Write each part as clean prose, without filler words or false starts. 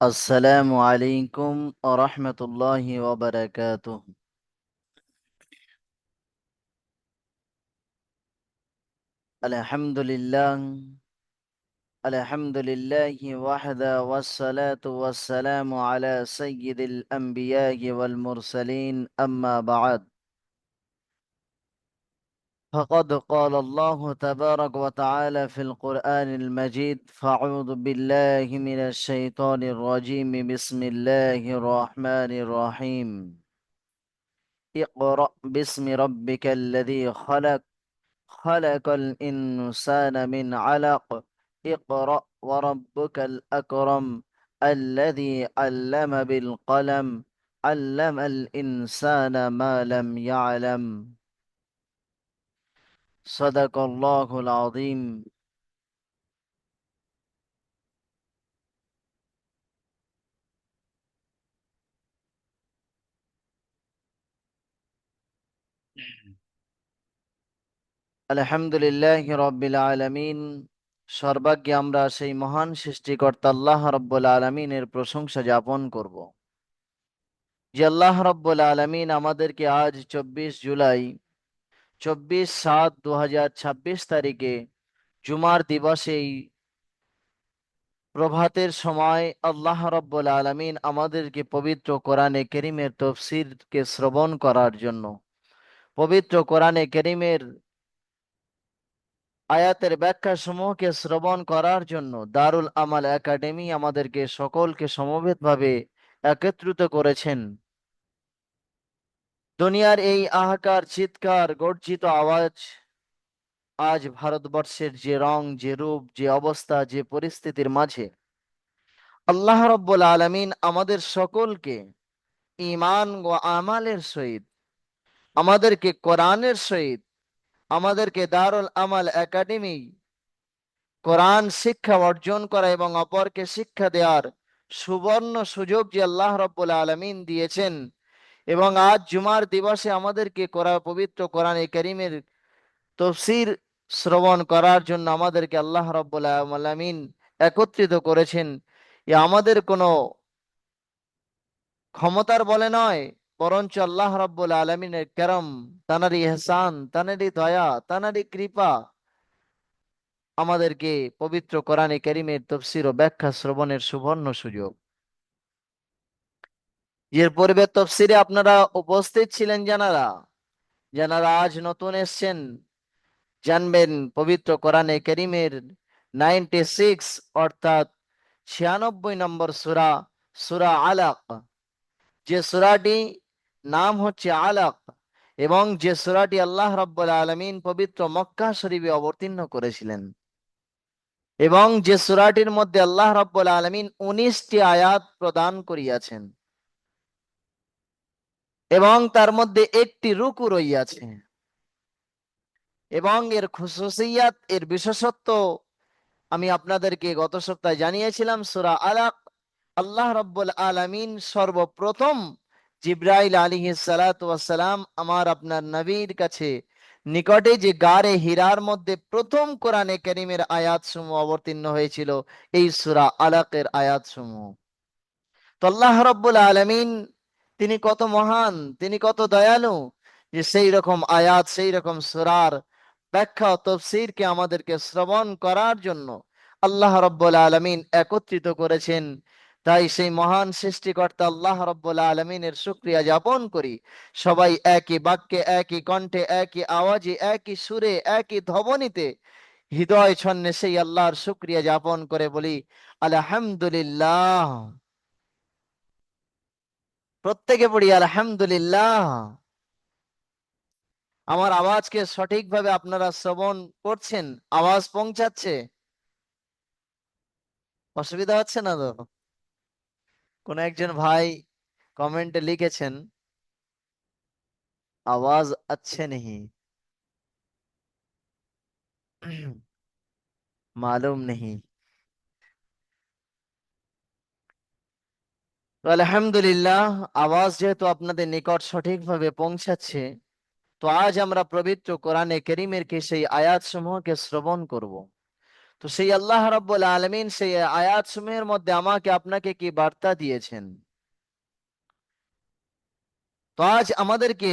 السلام عليكم ورحمة الله وبركاته. الحمد لله. الحمد لله وحده، والصلاة والسلام على سيد الأنبياء والمرسلين، أما بعد. فقد قال الله تبارك وتعالى في القرآن المجيد: فأعوذ بالله من الشيطان الرجيم، بسم الله الرحمن الرحيم. اقرأ باسم ربك الذي خلق، خلق الإنسان من علق. اقرأ وربك الأكرم، الذي علم بالقلم، علم الإنسان ما لم يعلم. صدق الله العظيم. আলহামদুলিল্লাহ রব্বিল আলামিন। সর্বাগ্যে আমরা সেই মহান সৃষ্টিকর্তা আল্লাহ রব্বুল আলামিনের প্রশংসা জ্ঞাপন করব, যে আল্লাহ রব্বুল আলামিন আমাদেরকে আজ 24 জুলাই, 24/7/2026 তারিখে জুমার দিবসেই প্রভাতের সময় আল্লাহ রব্বুল আলামিন আমাদেরকে পবিত্র কোরআনে কেরিমের তফসিরকে শ্রবণ করার জন্য, পবিত্র কোরআনে কেরিমের আয়াতের ব্যাখ্যা সমূহকে শ্রবণ করার জন্য দারুল আমাল একাডেমি আমাদেরকে সকলকে সমবেতভাবে একত্রিত করেছেন। দুনিয়ার এই আহাকার, চিৎকার, গর্জিত আওয়াজ আজ ভারতবর্ষের যে রং, যে রূপ, যে অবস্থা, যে পরিস্থিতির মাঝে আল্লাহ রব্বুল আলামিন আমাদের সকলকে ঈমান ও আমালের সহিত, আমাদেরকে কোরআনের সহিত, আমাদেরকে দারুল আমাল একাডেমি কোরআন শিক্ষা অর্জন করা এবং অপরকে শিক্ষা দেওয়ার সুবর্ণ সুযোগ যে আল্লাহ রব্বুল আলামিন দিয়েছেন, এবং আজ জুমার দিবসে আমাদেরকে পবিত্র কোরআনে কারীমের তফসির শ্রবণ করার জন্য আমাদেরকে আল্লাহ রব্বুল আলামিন একত্রিত করেছেন। এ আমাদের কোনো ক্ষমতার বলে নয়, বরঞ্চ আল্লাহ রাব্বুল আলামিনের করম, তানারই ইহসান, তানারই দয়া, তানারই কৃপা আমাদেরকে পবিত্র কোরআনে কারীমের তাফসীর ও ব্যাখ্যা শ্রবণের সুবর্ণ সুযোগ। এর পূর্বে তাফসীরে আপনারা উপস্থিত ছিলেন, যারা যারা আজ নতুন এসেছেন, জানবেন পবিত্র কোরআনে কারীমের 96 অর্থাৎ 96 নম্বর সূরা, সূরা আলাক, যে সূরাটি নাম হচ্ছে আলাক, এবং যে সূরাটি আল্লাহ রাব্বুল আলামিন পবিত্র মক্কা শরীফে অবতীর্ণ করেছিলেন, এবং যে সূরাটির মধ্যে আল্লাহ রাব্বুল আলামিন 19টি আয়াত প্রদান করিয়াছেন, এবং তার মধ্যে একটি রুকু রইয়াছে। এবং এর খুসুসিয়াত, এর বিশেষত্ব আমি আপনাদেরকে গত সপ্তাহে জানিয়েছিলাম। সূরা আলাক, আল্লাহ রাব্বুল আলামিন সর্বপ্রথম জিবরাইল আলাইহিস সালাতু ওয়াস সালাম আমার আপনার নবীর কাছে নিকটে যে গারে হীরার মধ্যে প্রথম কোরআনে কারীমের আয়াত সমূহ অবতীর্ণ হয়েছিল, এই সূরা আলাকের আয়াত সমূহ। তো আল্লাহ রাব্বুল আলামিন তিনি কত মহান, তিনি কত দয়ালু, যে সেই রকম আয়াত, সেই রকম সূরার ব্যাখ্যা ও তাফসীরকে আমাদেরকে শ্রবণ করার জন্য আল্লাহ রাব্বুল আলামিন একত্রিত করেছেন। তাই সেই মহান সৃষ্টিকর্তা আল্লাহ রাব্বুল আলামিনের শুকরিয়া জ্ঞাপন করি। সবাই একই বাক্যে, একই কণ্ঠে, একই আওয়াজে, একই সুরে, একই ধ্বনিতে হৃদয় ছন্নে সেই আল্লাহর শুকরিয়া জ্ঞাপন করে বলি আলহামদুলিল্লাহ। প্রত্যেকে পড়ি আলহামদুলিল্লাহ। আমার আওয়াজকে সঠিকভাবে আপনারা শ্রবণ করছেন? আওয়াজ পৌঁছাচ্ছে? অসুবিধা হচ্ছে না তো? কোন একজন ভাই কমেন্টে লিখেছেন আওয়াজ अच्छे नहीं, मालूम नहीं। তো আলহামদুলিল্লাহ, আওয়াজ যেহেতু আপনাদের নিকট সঠিকভাবে পৌঁছাচ্ছে, তো আজ আমরা পবিত্র কোরআনে কারীমের সেই আয়াত সমূহকে শ্রবণ করব। তো সেই আল্লাহ রাব্বুল আলামিন সেই আয়াত সমূহের মধ্যে আমাকে আপনাকে কি বার্তা দিয়েছেন? তো আজ আমাদেরকে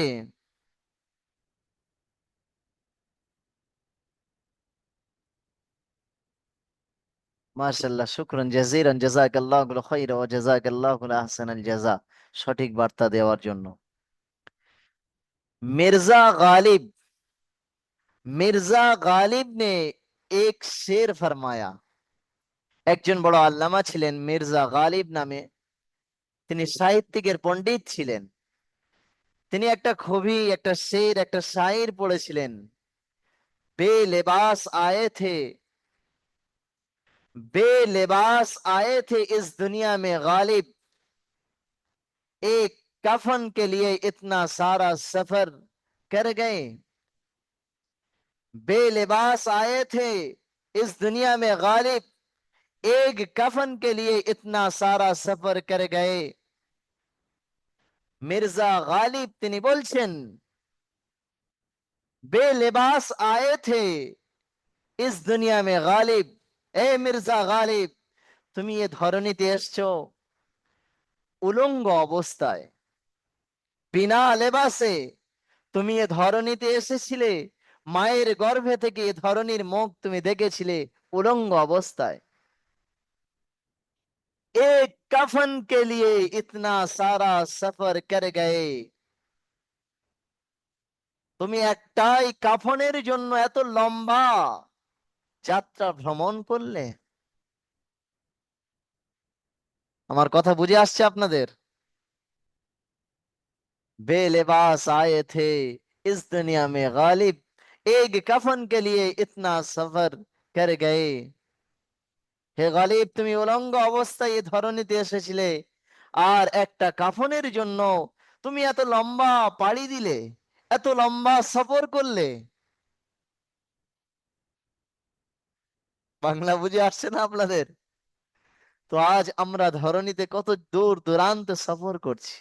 মাশাআল্লাহ, শুকরান জাযীরান, জাযাকাল্লাহুল খায়রা ওয়া জাযাকাল্লাহুল আহসানাল জাযা, সঠিক বার্তা দেওয়ার জন্য। मिर्जा गालिब, मिर्जा गालिब ने एक शेर फरमाया। একজন বড় আল্লামা ছিলেন মির্জা গালিব নামে, তিনি সাহিত্যিকের পণ্ডিত ছিলেন। তিনি একটা শের, একটা শায়ের পড়েছিলেন। बेलिबास आए थे, बेलिबास आए थे इस दुनिया में गालिब, एक कफन के लिए इतना सारा सफर कर गए। बेलिबास आए थे इस दुनिया में गालिब, एक कफन के लिए इतना सारा सफर कर गए। মির্জা গালিব তিনি বলছেন, বেলিবাস আয়ে থে ইস দুনিয়া মে গালিব, এ মির্জা গালিব, তুমি এ ধরনীতে এসছো উলঙ্গ অবস্থায়, বিনা লেবাসে। তুমি এ ধরনীতে এসেছিলে, মায়ের গর্ভে থেকে এ ধরনীর মুখ তুমি দেখেছিলে উলঙ্গ অবস্থায়। এক কাফন কে লিয়ে ইতনা সারা সফর কর গয়ে, তুমি একটাই কাফনের জন্য এত লম্বা যাত্রা ভ্রমণ করলে। আমার কথা বুঝে আসছে আপনাদের? बेलिबास आए थे इस दुनिया में गालिब, एक कफन के लिए इतना सफर कर गए। হে গালিব, তুমি উলঙ্গ অবস্থায় এই ধরনীতে এসেছিলে, আর একটা কাফনের জন্য তুমি এত লম্বা পাড়ি দিলে, এত লম্বা সফর করলে। বাংলা বুঝে আসছে না আপনাদের? তো আজ আমরা ধরনীতে কত দূর দূরান্ত সফর করছি।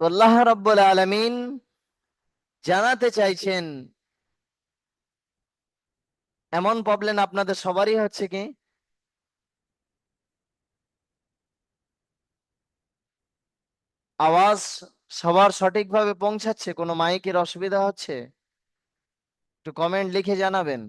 তো আল্লাহ রাব্বুল আলামিন জানাতে চাইছেন, এমন প্রবলেম আপনাদের সবারই হচ্ছে কি? আওয়াজ সবার সঠিকভাবে পৌঁছাচ্ছে? কোনো মাইকের অসুবিধা হচ্ছে? একটু কমেন্ট লিখে জানাবেন।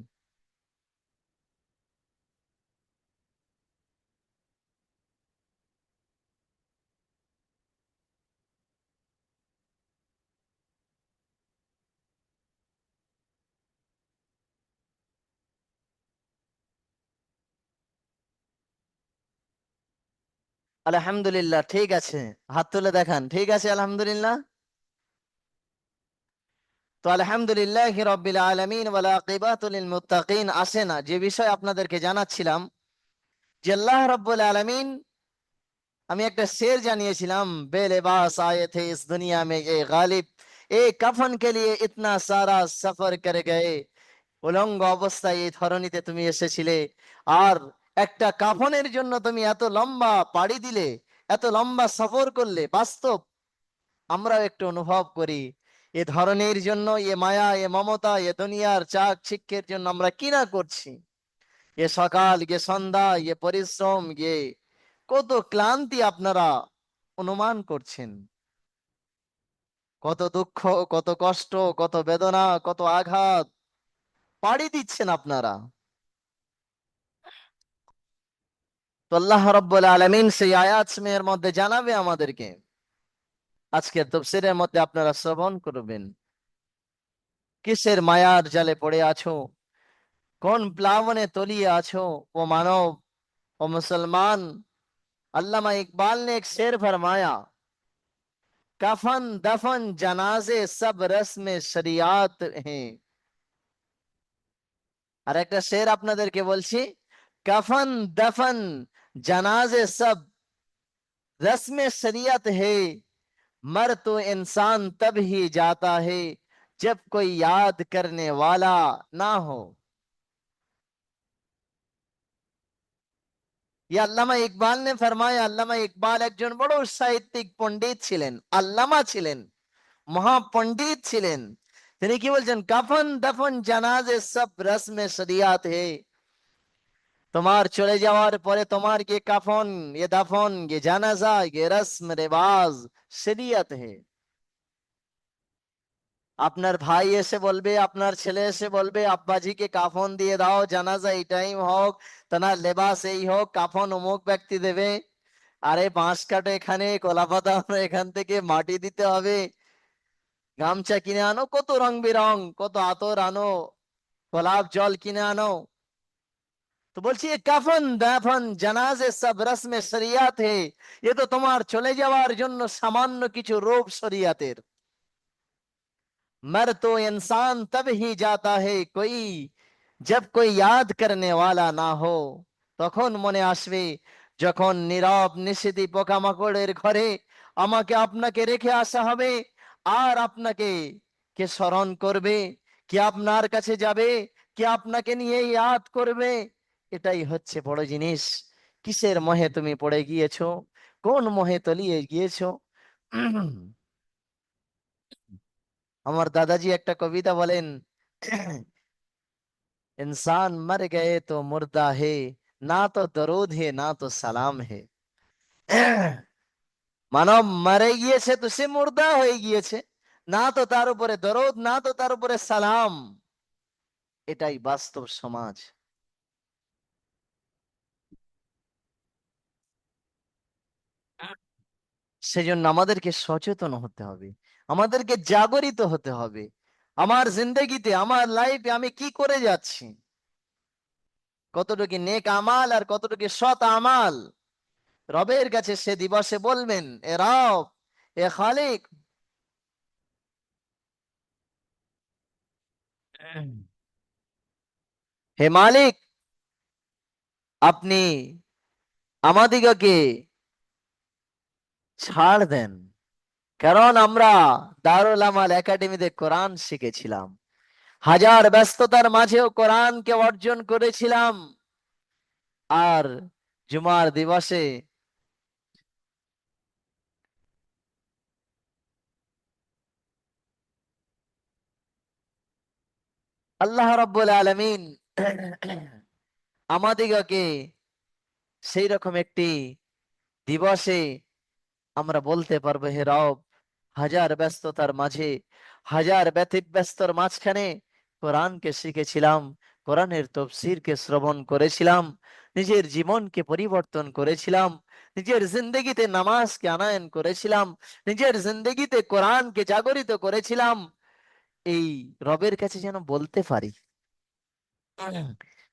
আলহামদুলিল্লাহ, ঠিক আছে। হাত তুলে দেখান, ঠিক আছে আলহামদুলিল্লাহ। তো আলহামদুলিল্লাহ রাব্বিল আলামিন ওয়াল আকিবাতু লিল মুত্তাকিন। আসে না, যে বিষয় আপনাদেরকে জানাচ্ছিলাম, যে আল্লাহ রাব্বুল আলামিন, আমি একটা শের জানিয়েছিলাম, বেলেবাস আয়ে থে ইস দুনিয়া মে এ গালিব, এ কাফন কে লিয়ে ইতনা সারা সফর করে গয়ে। উলঙ্গ অবস্থায় এই ধরনীতে তুমি এসেছিলে, আর একটা কাফনের জন্য তুমি এত লম্বা পাড়ি দিলে, এত লম্বা সফর করলে। বাস্তব আমরাও একটু অনুভব করি, এ ধরনের জন্য, এ মায়া, এ মমতা, এ দুনিয়ার চাক চিক্কের জন্য আমরা কি না করছি। এ সকাল, এ সন্ধ্যা, এ পরিশ্রম, এ কত ক্লান্তি আপনারা অনুমান করছেন। কত দুঃখ, কত কষ্ট, কত বেদনা, কত আঘাত পাড়ি দিচ্ছেন আপনারা। তো আল্লাহ রাব্বুল আলামিন সেই আয়াত সমূহের মধ্যে জানাবে আমাদেরকে। আজকের তাফসীরের মধ্যে আপনারা শ্রবণ করবেন, কিসের মায়ার জালে পড়ে আছো, কোন প্লাবনে তলিয়ে আছো ও মানব, ও মুসলমান। अल्लामा इकबाल ने एक शेर फरमाया, कफन दफन जनाजे सब रस्म शरियात हैं। আর একটা শের আপনাদেরকে বলছি, कफन दफन जनाजे सब रस्म शरीयत है, मर तो इंसान तब ही जाता है जब कोई याद करने वाला ना हो। ये আল্লামা ইকবাল ने फरमाया। আল্লামা ইকবাল একজন বড় সাহিত্যিক পণ্ডিত ছিলেন, আল্লামা ছিলেন, মহাপণ্ডিত ছিলেন। তিনি কি বলছেন? কাফন দফন জানাজে সব রসমে শরিয়াত হে। তোমার চলে যাওয়ার পরে তোমার কি কাফন, ये दफन, ये জানাজা, ये रस्म रिवाज শরিয়ত হে। আপনার ভাই এসে বলবে, আপনার ছেলে এসে বলবে আব্বাজিকে কাফন দিয়ে দাও, জানাজা এই টাইম হোক, তার লেবাস এই হোক, কাফন অমুক ব্যক্তি দেবে। আরে বাঁশ কাটো এখানে, কলা পাতা আনো এখান থেকে, মাটি দিতে হবে, গামছা কিনে আনো, কত রং বেরং, কত আতর আনো, গোলাপ জল কিনে আনো। তো বলছি এ কাফন দাফন জানাজে সব রসমে শরিয়াত হে। এ তো তোমার চলে যাওয়ার জন্য সামান্য কিছু রূপ শরিয়াতের। मर तो इंसान तब ही जाता है कोई जब कोई याद करने वाला ना हो। তখন মনে আসবে যখন নীরব নিশিতি পোকামাকড়ের ঘরে আমাকে আপনাকে রেখে আসা হবে, আর আপনাকে কে স্মরণ করবে, কে আপনার কাছে যাবে, কে আপনাকে নিয়ে ইয়াদ করবে। এটাই হচ্ছে বড় জিনিস। কিসের মোহে তুমি পড়ে গিয়েছো, কোন মোহে তলিয়ে গিয়েছো? আমার দাদাজি একটা কবিতা বলেন, इंसान मर गए तो मुर्दा है, ना तो दरूद है ना तो সালাম হে। মানব মরে গিয়েছে তো সে মুর্দা হয়ে গিয়েছে, না তো তার উপরে দরুদ, না তো তার উপরে সালাম। এটাই বাস্তব সমাজ। সেজন্য আমাদেরকে সচেতন হতে হবে, আমাদেরকে জাগরিত হতে হবে। আমার জিন্দগিতে, আমার লাইফে আমি কি করে যাচ্ছি, কতটুকু নেক আমাল আর কতটুকু সৎ আমাল। রবের কাছে সে দিবসে বলবেন, এ রব, এ খালিক, হে মালিক, আপনি আমাদিগকে ছাড় দেন। কারণ আমরা দারুল আমাল একাডেমিতে কোরআন শিখেছিলাম, হাজার ব্যস্ততার মাঝেও কোরআনকে অর্জন করেছিলাম। আর জুমার দিবসে আল্লাহ রাব্বুল আলামিন আমাদিগকে সেই রকম একটি দিবসে আমরা বলতে পারবো, হে রব, হাজার ব্যস্ততার মাঝে, হাজার ব্যতিব্যস্তর মাঝখানে কোরআনকে শিখেছিলাম, কোরআনের তফসিরকে শ্রবণ করেছিলাম, নিজের জীবনকে পরিবর্তন করেছিলাম, নিজের জিন্দগিতে নামাজকে আনয়ন করেছিলাম, নিজের জিন্দগিতে কোরআনকে জাগরিত করেছিলাম। এই রবের কাছে যেন বলতে পারি,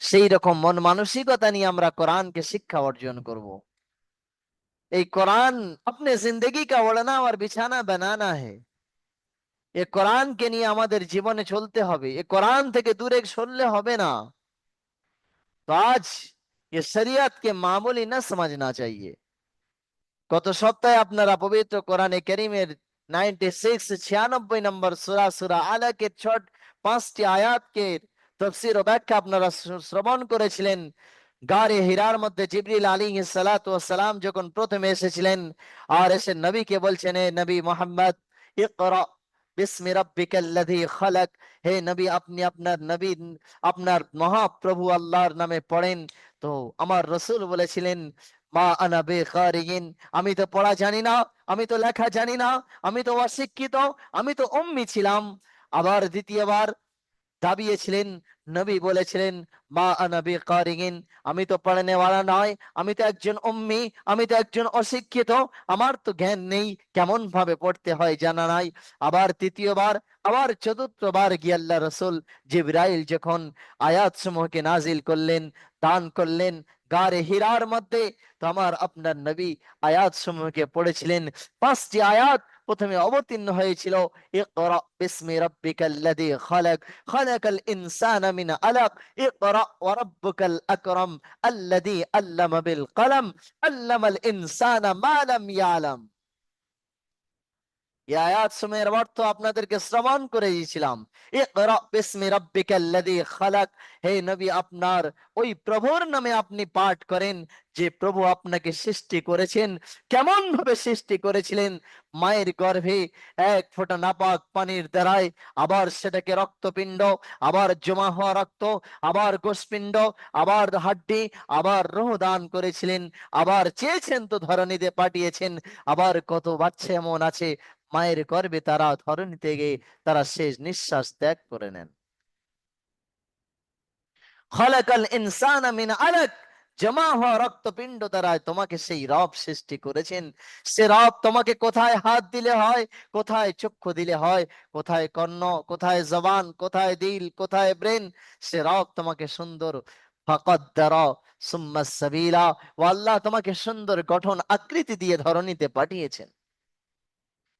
সেই রকম মন মানসিকতা নিয়ে আমরা কোরআনকে শিক্ষা অর্জন করব। এই কোরআন अपने जिंदगी का ओढ़ना और बिछाना बनाना है। এ কোরআনকে নিয়ে আমাদের জীবনে চলতে হবে, এ কোরআন থেকে দূরে সরলে হবে না। তো আজ ये शरीयत के मामूली न समझना चाहिए। গত সপ্তাহে আপনারা পবিত্র কোরআনে কারীমের 96 নম্বর সূরা সূরা আলাকের ছোট 5টি আয়াতকে তাফসীর ও ব্যাখ্যা আপনারা শ্রবণ করেছিলেন। গারে হিরার মধ্যে জিবরিল আলাইহিস সালাতু ওয়াস সালাম যখন প্রথমে এসেছিলেন, আর এসে নবীকে বলছেন, হে নবী মুহাম্মদ, ইকরা বিসমি রাব্বিকাল্লাযী খালাক। হে নবী, আপনি আপনার নবী, আপনার মহাপ্রভু আল্লাহর নামে পড়েন। তো আমার রাসূল বলেছিলেন, মা আনা বিকারিন, আমি তো পড়া জানি না, আমি তো লেখা জানি না, আমি তো অশিক্ষিত, আমি তো উম্মি ছিলাম। আবার দ্বিতীয়বার দাবিয়েছিলেন, নবী বলেছিলেন, মা আনা বিকারিন, আমি তো পড়নে ওয়ালা নয়, আমি তো একজন উম্মি, আমি তো একজন অশিক্ষিত, আমার তো জ্ঞান নেই, কেমন ভাবে পড়তে হয় জানা নাই। আবার তৃতীয়বার, আবার চতুর্থবার গিয়ে আল্লাহ রসুল জিবরাইল যখন আয়াত সমূহকে নাজিল করলেন, দান করলেন গারে হিরার মধ্যে, তো আমার আপনার নবী আয়াত সমূহকে পড়েছিলেন। 5টি আয়াত প্রথমে অবতীর্ণ হয়েছিল ইকরা বিসমি রাব্বিকাল্লাযী খালাক খালাকাল ইনসানা মিন আলাক ইকরা ওয়া রাব্বুকাল আকরাম আল্লাযী আল্লামা বিল কলম আল্লামাল ইনসানা মা লাম ইয়ালাম। এই আয়াত সমূহের অর্থ আপনাদেরকে শ্রবণ করে দিয়েছিলাম। ইকরা বিসমি রাব্বিকাল্লাযী খালাক, হে নবী আপনার ওই প্রভুর নামে আপনি পাঠ করেন যে প্রভু আপনাকে সৃষ্টি করেছেন। কেমন ভাবে সৃষ্টি করেছিলেন? মায়ের গর্ভে এক ফোঁটা নাপাক পানির দ্বারায়, আবার সেটাকে রক্তপিণ্ড, আবার জমা হওয়া রক্ত, আবার গোশপিণ্ড, আবার হাড্ডি, আবার রূহ দান করেছিলেন। আবার চেয়েছেন তো ধরণীতে পাঠিয়েছেন। আবার কত বাচ্চা এমন আছে মায়ের গর্ভে তারা ধরণীতে গিয়ে তারা শেষ নিঃশ্বাস ত্যাগ করে নেন। খলাকাল ইনসানা মিন আলাক, জমা হওয়া রক্তপিণ্ড দ্বারা তোমাকে সেই রব সৃষ্টি করেছেন। সে রব তোমাকে কোথায় হাত দিলে হয়, কোথায় চক্ষু দিলে হয়, কোথায় কর্ণ, কোথায় জবান, কোথায় দিল, কোথায় ব্রেন, সে রব তোমাকে সুন্দর ফাকাদ্দারা সুম্মা সাবিলা, ও আল্লাহ তোমাকে সুন্দর গঠন আকৃতি দিয়ে ধরণীতে পাঠিয়েছেন।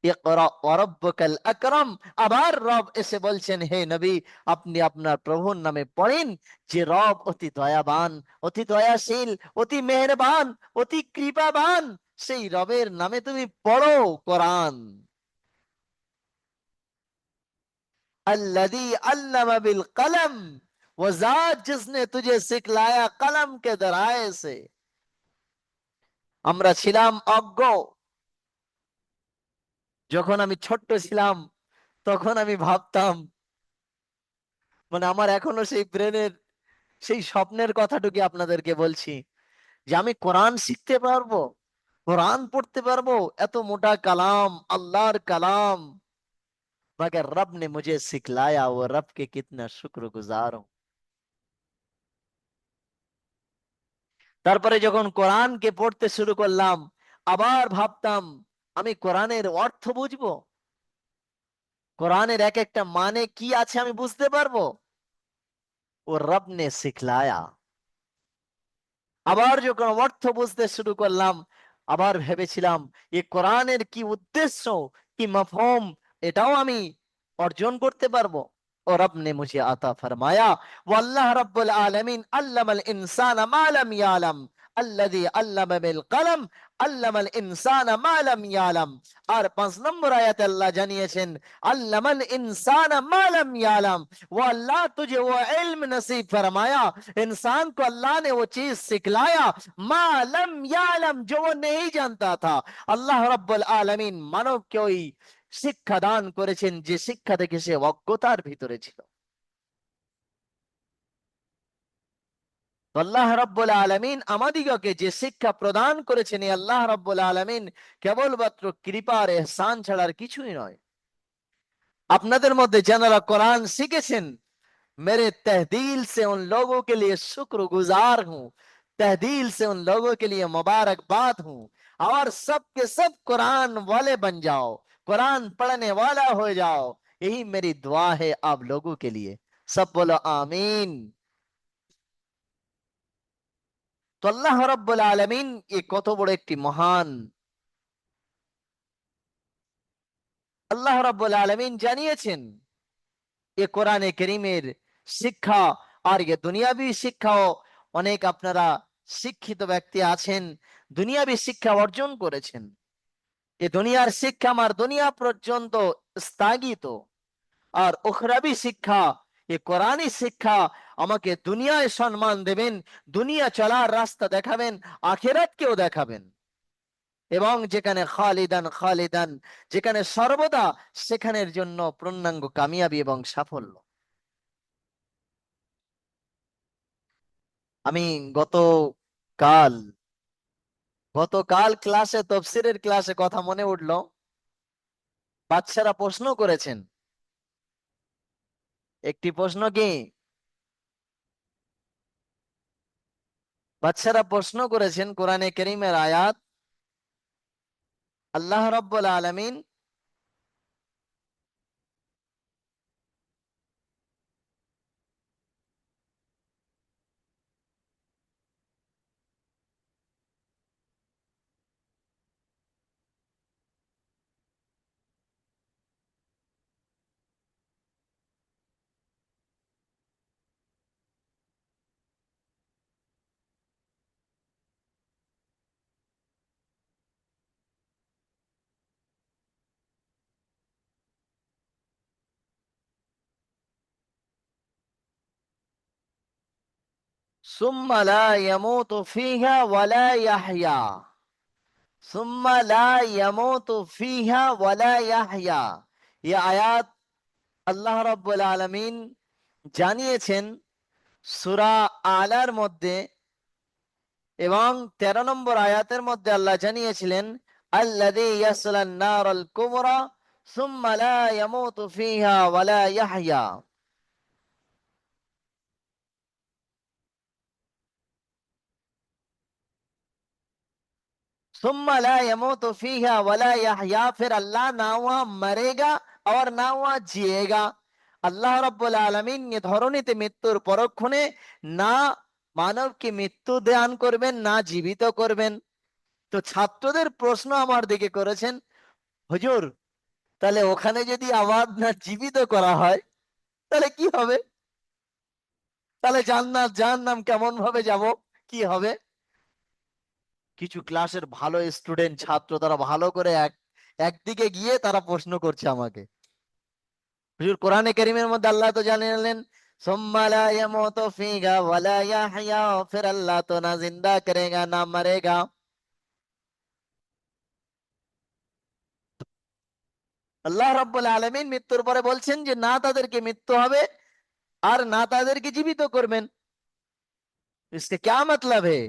ইকরা ওয়া রাব্বুকাল আকরাম, আবার রব এসে বলছেন হে নবী আপনি আপনার প্রভুর নামে পড়েন যে রব অতি দয়াবান, অতি দয়াশীল, অতি মেহেরবান, অতি কৃপাবান। সেই রবের নামে তুমি পড়ো কোরআন। अल्लज़ी अल्लम बिल कलम, वो जात जिसने तुझे सिखलाया कलम के दराए से। আমরা ছিলাম অজ্ঞ, যখন আমি ছোট্ট ছিলাম তখন আমি ভাবতাম, মানে আমার এখনো সেই ব্রেনের সেই স্বপ্নের কথাটুকু আপনাদেরকে বলছি যে আমি কোরআন শিখতে পারবো, কোরআন পড়তে পারবো। এত মোটা কালাম, আল্লাহর কালাম, मगर रब ने मुझे सिखलाया, वो रब के कितना शुक्रगुजार हूं। তারপরে যখন কোরআনকে পড়তে শুরু করলাম, আবার ভাবতাম আমি কোরআনের অর্থ বুঝবো, কোরআনের এক একটা মানে কি আছে আমি বুঝতে পারবো। ও রব নে সিখলায়া। আবার যখন অর্থ বুঝতে শুরু করলাম, আবার ভেবেছিলাম এই কোরআনের কি উদ্দেশ্য, কি মফহুম, এটাও আমি অর্জন করতে পারবো। ও রব ने मुझे आता फरमाया, वो अल्लाह रब्बुल आलमीन अल्लमल इंसान मा लम यालम अल्लज़ी अल्लम बिल कलम अल्लमल इंसान मा लम यालम। আর 5 নম্বর আয়াতে আল্লাহ জানিয়েছেন अल्लमल इंसान मा लम यालम, वो अल्लाह तुझे वो इल्म नसीब फरमाया, इंसान को अल्लाह ने वो चीज सिखलाया मालम यालम, जो वो नहीं जानता था। আল্লাহ রাব্বুল আলামিন মানবকে ওই শিক্ষা দান করেছেন যে শিক্ষা থেকে সে অজ্ঞতার ভিতরে ছিল। তো আল্লাহ রাব্বুল আলামিন আমাদিগকে যে শিক্ষা প্রদান করেছেন, এই আল্লাহ রাব্বুল আলামিন কেবলমাত্র কৃপার এহসান ছাড়া আর কিছুই নয়। আপনাদের মধ্যে যারা কোরআন শিখেছেন, मेरे तहदील से उन लोगों के लिए शुक्रगुजार हूं, तहदील से उन लोगों के लिए मुबारकबाद हूं। और सब के सब कुरान वाले बन जाओ, कुरान पढ़ने वाला हो जाओ, यही मेरी दुआ है आप लोगों के लिए। सब बोलो आमीन। তো আল্লাহ রাব্বুল আলামিন এ কত বড় একটি মহান, আল্লাহ রাব্বুল আলামিন জানিয়েছেন এ কোরআনে কারীমের শিক্ষা। আর এ দুনিয়াবি শিক্ষাও অনেক আপনারা শিক্ষিত ব্যক্তি আছেন, দুনিয়াবি শিক্ষা অর্জন করেছেন। এ দুনিয়ার শিক্ষা আমার দুনিয়া পর্যন্ত স্থগিত, আর উখরাবি শিক্ষা, এ কোরআনী শিক্ষা আমাকে দুনিয়ায় সম্মান দেবেন, দুনিয়া চলার রাস্তা দেখাবেন, আখিরাতকেও দেখাবেন। এবং যেখানে খালিদান খালিদান, যেখানে সর্বদা, সেখানের জন্য পূর্ণাঙ্গ কামিয়াবি এবং সাফল্য। আমি গতকাল গতকাল ক্লাসে, তফসিরের ক্লাসে কথা মনে উঠলো, বাচ্চারা প্রশ্ন করেছেন একটি প্রশ্ন কি, বাচ্চারা প্রশ্ন করেছেন কোরআনে কারীমের আয়াত, আল্লাহ রাব্বুল আলামিন সুম্মা লা ইয়ামুতু ফিহা ওয়ালা ইয়াহইয়া, সুম্মা লা ইয়ামুতু ফিহা ওয়ালা ইয়াহইয়া। এই আয়াত আল্লাহ রাব্বুল আলামিন জানিয়েছেন সূরা আলার মধ্যে, এবং 13 নম্বর আয়াতের মধ্যে আল্লাহ জানিয়েছিলেন আল্লাযী ইয়াসলান নারাল কুবরা সুম্মা লা ইয়ামুতু ফিহা ওয়ালা ইয়াহইয়া। सुम्मा ला यमूतु फीहा वला यहया, फिर अल्लाह ना वहाँ मरेगा और ना वहाँ जिएगा। আল্লাহ রাব্বুল আলামিন এ ধরনীতে মৃত্যুর পরক্ষণে না মানবকে মৃত্যু দান করবেন, না জীবিত করবেন। তো ছাত্রদের প্রশ্ন আমার দিকে করেছেন, হুজুর তাহলে ওখানে যদি আবার না জীবিত করা হয় তাহলে কি হবে? তাহলে জান্নাত জাহান্নাম কেমন ভাবে যাব, কি হবে? কিছু ক্লাসের ভালো স্টুডেন্ট ছাত্র তারা ভালো করে একদিকে গিয়ে তারা প্রশ্ন করছে আমাকে, হুজুর কোরআনে কারীমের মধ্যে আল্লাহ তো জানালেন সুম্মা লা ইয়ামুতু ফিহা ওয়ালা ইয়াহইয়া, फिर अल्लाह तो ना जिंदा करेगा ना मरेगा। আল্লাহ রাব্বুল আলামিন মৃত্যুর পরে বলছেন যে না তাদেরকে মৃত্যু হবে আর না তাদেরকে জীবিত করবেন। इसके क्या मतलब है?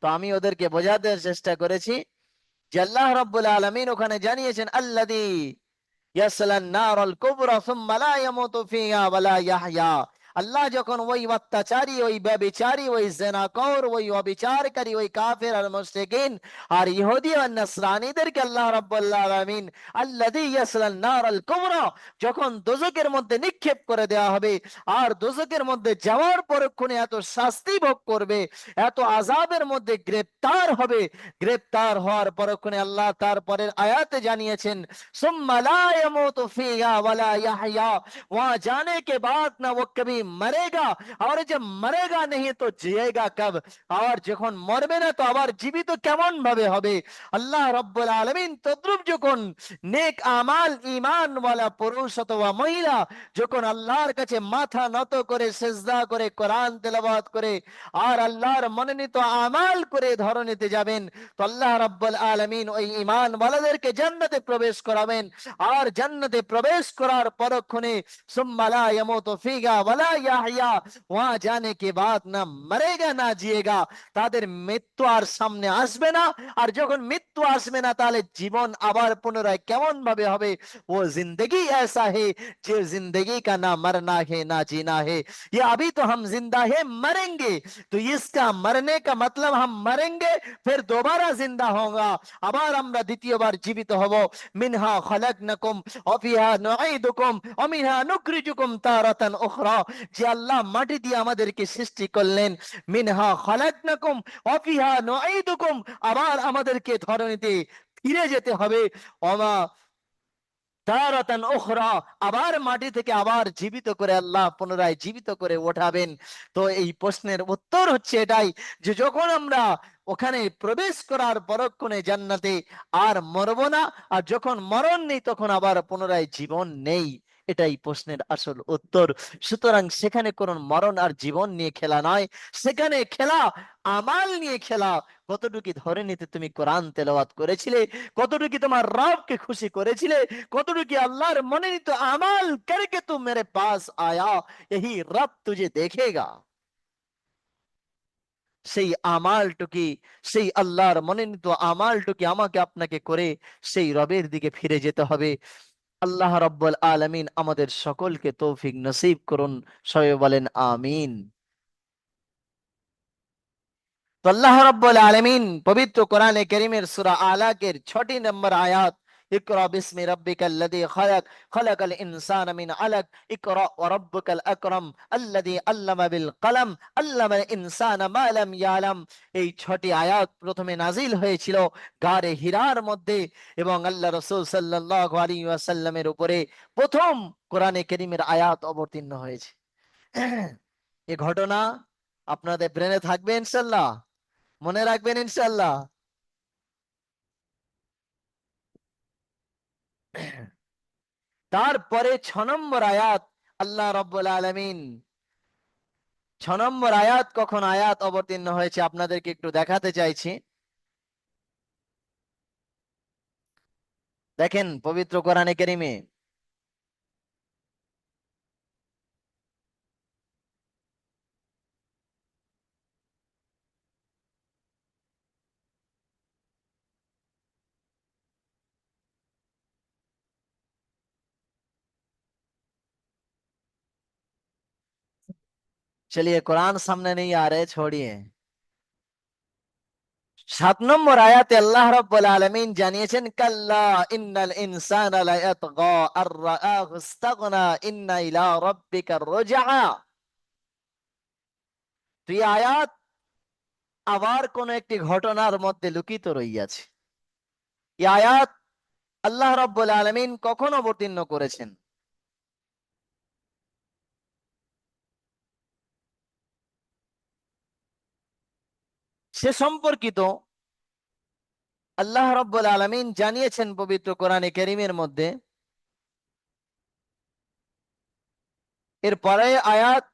তো আমি ওদেরকে বোঝাতে চেষ্টা করেছি যে আল্লাহ রাব্বুল আলামিন ওখানে জানিয়েছেন আল্লাযী ইয়াসলান নারাল কুবরা সুম্মা লা ইয়ামুতু ফিহা ওয়ালা ইয়াহইয়া। আল্লাহ যখন ওই অত্যাচারী, ওই ব্যভিচারী, ওই জিনাকর, ওই অবিচারকারী, ওই কাফের আর মুশরিকিন আর ইহুদি আর নাসরানীদেরকে আল্লাহ রাব্বুল আলামিন আল্লাযী ইয়াসলান নারাল কুবরা যখন দোজখের মধ্যে নিক্ষেপ করে দেওয়া হবে, আর দোজখের মধ্যে যাওয়ার পরক্ষণে এত শাস্তি ভোগ করবে, এত আযাবের মধ্যে গ্রেফতার হবে, গ্রেফতার হওয়ার পরক্ষণে আল্লাহ তারপরের আয়াতে জানিয়েছেন सुम्मा ला यमूतु फीहा वला यहया, वहां जाने के बाद ना वो कभी मरेगा, और जब मरेगा नहीं तो जिएगा कब? और যখন মরবে না তো আবার জীবিত কেমন ভাবে হবে? আল্লাহ রাব্বুল আলামিন তদ্রুপ যখন নেক আমাল ঈমান ওয়ালা পুরুষ অথবা মহিলা যখন আল্লাহর কাছে মাথা নত করে সিজদা করে কোরআন তেলাওয়াত করে আর আল্লাহর মনোনীত আমাল করে ধরনীতে যাবেন, তো আল্লাহ রাব্বুল আলামিন ওই ঈমান ওয়ালাদেরকে জান্নাতে প্রবেশ করাবেন। আর জান্নাতে প্রবেশ করার পরক্ষণে সুম্মা লা ইয়ামুতু ফিহা ওয়ালা ইয়াহইয়া, ওয়া জানে কে বাদ না মরেগা না জিয়েগা, তাদের মৃত্যু আর সামনে আসবে না। আর যখন মৃত্যু আসবে না তাহলে জীবন আবার পুনরায় কেমন ভাবে হবে? वो जिंदगी ऐसा है जो जिंदगी का ना मरना है ना जीना है। ये अभी तो हम जिंदा है, मरेंगे, तो इसका मरने का मतलब हम मरेंगे फिर दोबारा जिंदा होगा, আবার আমরা দ্বিতীয়বার জীবিত হব। মিনহা খালাকনাকুম ওয়া ফিহা নুঈদুকুম ওয়া মিনহা নুখরিজুকুম তারাতান উখরা। যে আল্লাহ মাটি দিয়ে আমাদেরকে সৃষ্টি করলেন, মিনহা খালাকনাকুম ওয়া ফিহা নুঈদুকুম, আবার আমাদেরকে ধরনীতে ফিরে যেতে হবে। ওমা তারাতান উখরা, আবার মাটি থেকে আবার জীবিত করে আল্লাহ পুনরায় জীবিত করে ওঠাবেন। তো এই প্রশ্নের উত্তর হচ্ছে এটাই যে যখন আমরা ওখানে প্রবেশ করার পরক্ষণে জান্নাতে আর মরবো না, আর যখন মরণ নেই তখন আবার পুনরায় জীবন নেই। এটাই প্রশ্নের আসল উত্তর। সুতরাং সেখানে কোন মরণ আর জীবন নিয়ে খেলা নয়, সেখানে খেলা আমাল নিয়ে খেলা। কতটুকু ধরে নিতে তুমি কোরআন তেলাওয়াত করেছিলে, কতটুকু তোমার রবকে খুশি করেছিলে, কতটুকু আল্লাহর মনোনীত আমাল करके तू मेरे पास आया, यही रब तुझे देखेगा। সেই আমালটুকি, সেই আল্লাহর মনোনীত আমালটুকি আমাকে আপনাকে করে সেই রবের দিকে ফিরে যেতে হবে। আল্লাহ রাব্বুল আলামিন আমাদের সকলকে তৌফিক নসিব করুন। সবাই বলেন আমিন। তো আল্লাহ রাব্বুল আলামিন পবিত্র কোরআনে কারীমের সূরা আলাকের 6টি নম্বর আয়াত ইকরা বিসমি রাব্বিকাল্লাযী খালাক খালাকাল ইনসানা মিন আলাক ইকরা ওয়া রাব্বুকাল আকরাম আল্লাযী আল্লামা বিল কলম আল্লামাল ইনসানা মা লাম ইয়ালাম। এই 6টি আয়াত প্রথমে নাজিল হয়েছিল গারে হিরার মধ্যে, এবং আল্লাহ রাসূল সাল্লাল্লাহু আলাইহি ওয়াসাল্লামের উপরে প্রথম কোরআনে কারীমের আয়াত অবতীর্ণ হয়েছে। এই ঘটনা আপনাদের ব্রেনে থাকবে ইনশাআল্লাহ, মনে রাখবেন ইনশাআল্লাহ। তারপরে 6 নম্বর আয়াত আল্লাহ রাব্বুল আলামিন নম্বর আয়াত কখন আয়াত অবতীর্ণ হয়েছে আপনাদেরকে একটু দেখাতে চাইছি। দেখেন পবিত্র কোরআনে কারিমে, चलिए कुरान सामने नहीं आ रहे, छोड़िए। 7 নম্বর আয়াতে আল্লাহ রাব্বুল আলামিন জানিয়েছেন, কাল্লা ইন্নাল ইনসানা লায়াতগা আর রাআহু ইস্তাগনা ইন্না ইলা রাব্বিকার রুজআ। তো এই আয়াত আবার কোন একটি ঘটনার মধ্যে লুকিত রইয়াছে। এই আয়াত আল্লাহ রাব্বুল আলামিন কখন অবতীর্ণ করেছেন? সে সম্পর্কিত আল্লাহ রাব্বুল আলামিন জানিয়েছেন পবিত্র কোরআনে কারীমের মধ্যে। এরপরে আয়াত,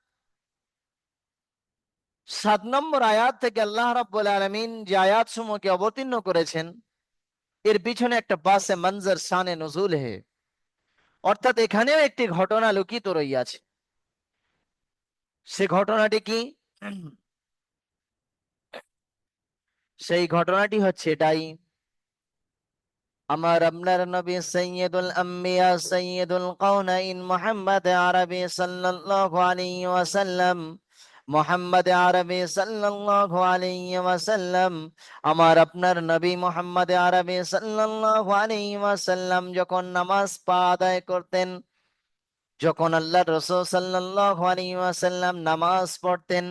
7 নম্বর আয়াত থেকে আল্লাহ রাব্বুল আলামিন যে আয়াত সমূহকে অবতীর্ণ করেছেন, এর পিছনে একটা পাসে মঞ্জর শানে নুজুল হে, অর্থাৎ এখানেও একটি ঘটনা লুকিত রইয়াছে। সে ঘটনাটি কি? সেই ঘটনাটি হচ্ছে এটাই, আমার আপনার নবী সৈয়দুল আম্বিয়া সৈয়দুল কাউনাইন মুহাম্মদ আরবি সাল্লাল্লাহু আলাইহি ওয়াসাল্লাম, মুহাম্মদ আরবি সাল্লাল্লাহু আলাইহি ওয়াসাল্লাম, আমার আপনার নবী মুহাম্মদ আরবি সাল্লাল্লাহু আলাইহি ওয়াসাল্লাম যখন নামাজ আদায় করতেন, যখন আল্লাহ রাসূল সাল্লাল্লাহু আলাইহি ওয়াসাল্লাম নামাজ পড়তেন,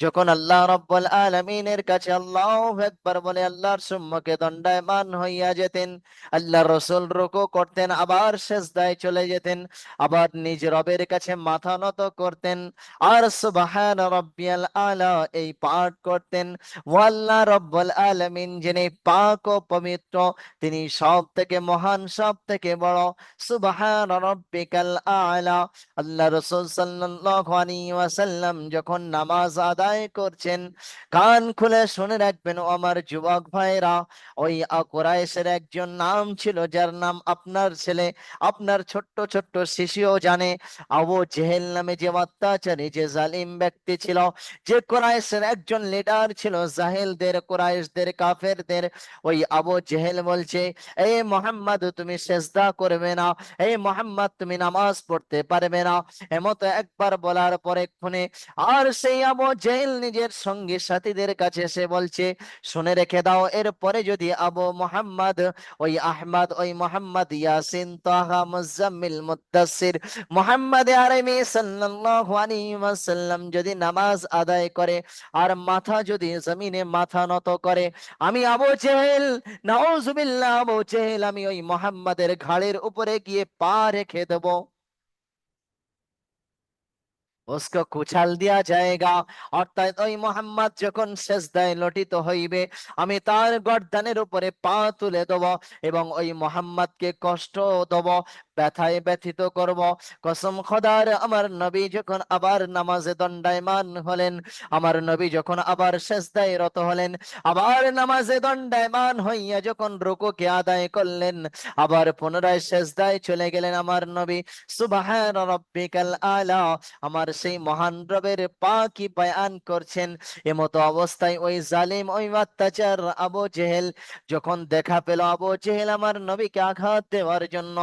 যখন আল্লাহ রাব্বুল আলামিনের কাছে আল্লাহু আকবার বলে আল্লাহর সম্মুখে দণ্ডায়মান হইয়া যেতেন, আল্লাহ রাসূল রুকু করতেন, আবার সিজদায় চলে যেতেন, আবার নিজ রবের কাছে মাথা নত করতেন, আর সুবহান রাব্বিয়াল আলা এই পাঠ করতেন। ও আল্লাহ রাব্বুল আলামিন যিনি পাক ও পবিত্র, তিনি সব থেকে মহান, সব থেকে বড়। সুবহান রাব্বিকাল আলা। আল্লাহ রাসূল সাল্লাল্লাহু আলাইহি ওয়াসাল্লাম যখন নামাজ আদায় করছেন, কান খুলে শুনে রাখবেন ও আমার যুবক ভাইরা, ওই কুরাইশের একজন নাম ছিল, যার নাম আপনার ছেলে, আপনার ছোট্ট ছোট্ট শিশুও জানে। আবু জেহেল নামে যে অত্যাচারী, যে জালিম ব্যক্তি ছিল, যে কুরাইশের একজন লিডার ছিল জাহেলদের, কুরাইশদের, কাফেরদের, ওই আবু জেহেল বলছে, এই মোহাম্মদ তুমি সেজদা করবে না, এই মোহাম্মদ তুমি নামাজ পড়তে পারবে না। এমত একবার বলার পরে ক্ষণে আর সেই আবু জেহেল নিজের সঙ্গী সাথীদের কাছে এসে বলছে, শুনে রেখে দাও, এরপরে যদি আবু মোহাম্মদ, ওই আহমদ, ওই মোহাম্মদ ইয়াসিন তাহা মুজাম্মিল মুদ্দাসির মোহাম্মদ আরবি সাল্লাল্লাহু আলাইহি ওয়াসাল্লাম যদি নামাজ আদায় করে আর মাথা যদি জমিনে মাথা নত করে, আমি আবু জেহেল, নাউজুবিল্লাহ, আবু জেহেল আমি ওই মোহাম্মদের ঘাড়ের উপরে গিয়ে পা রেখে দেব, उसको কুচাল দিয়া জায়গা। অর্থাৎ ওই মোহাম্মদ যখন সেজদায় লটিত হইবে, আমি তার গর্দানের উপরে পা তুলে দেব এবং ওই মোহাম্মদকে কষ্ট দেব, ব্যথায় ব্যথিত করব। কসম খোদার, আমার নবী যখন আবার নামাজে দণ্ডায়মান হলেন, আমার নবী যখন আবার সেজদায় রত হলেন, আবার নামাজে দণ্ডায়মান হইয়া যখন রুকুকে আদায় করলেন, আবার পুনরায় সেজদায় চলে গেলেন আমার নবী। সুবহান রাব্বিকাল আলা। আমার সেই মহান রবের পাকি বয়ান করছেন। এমতো অবস্থায় ওই জালিম, ওই অত্যাচার আবু জেহেল যখন দেখা পেল, আবু জেহেল আমার নবীকে আঘাত দেওয়ার জন্য,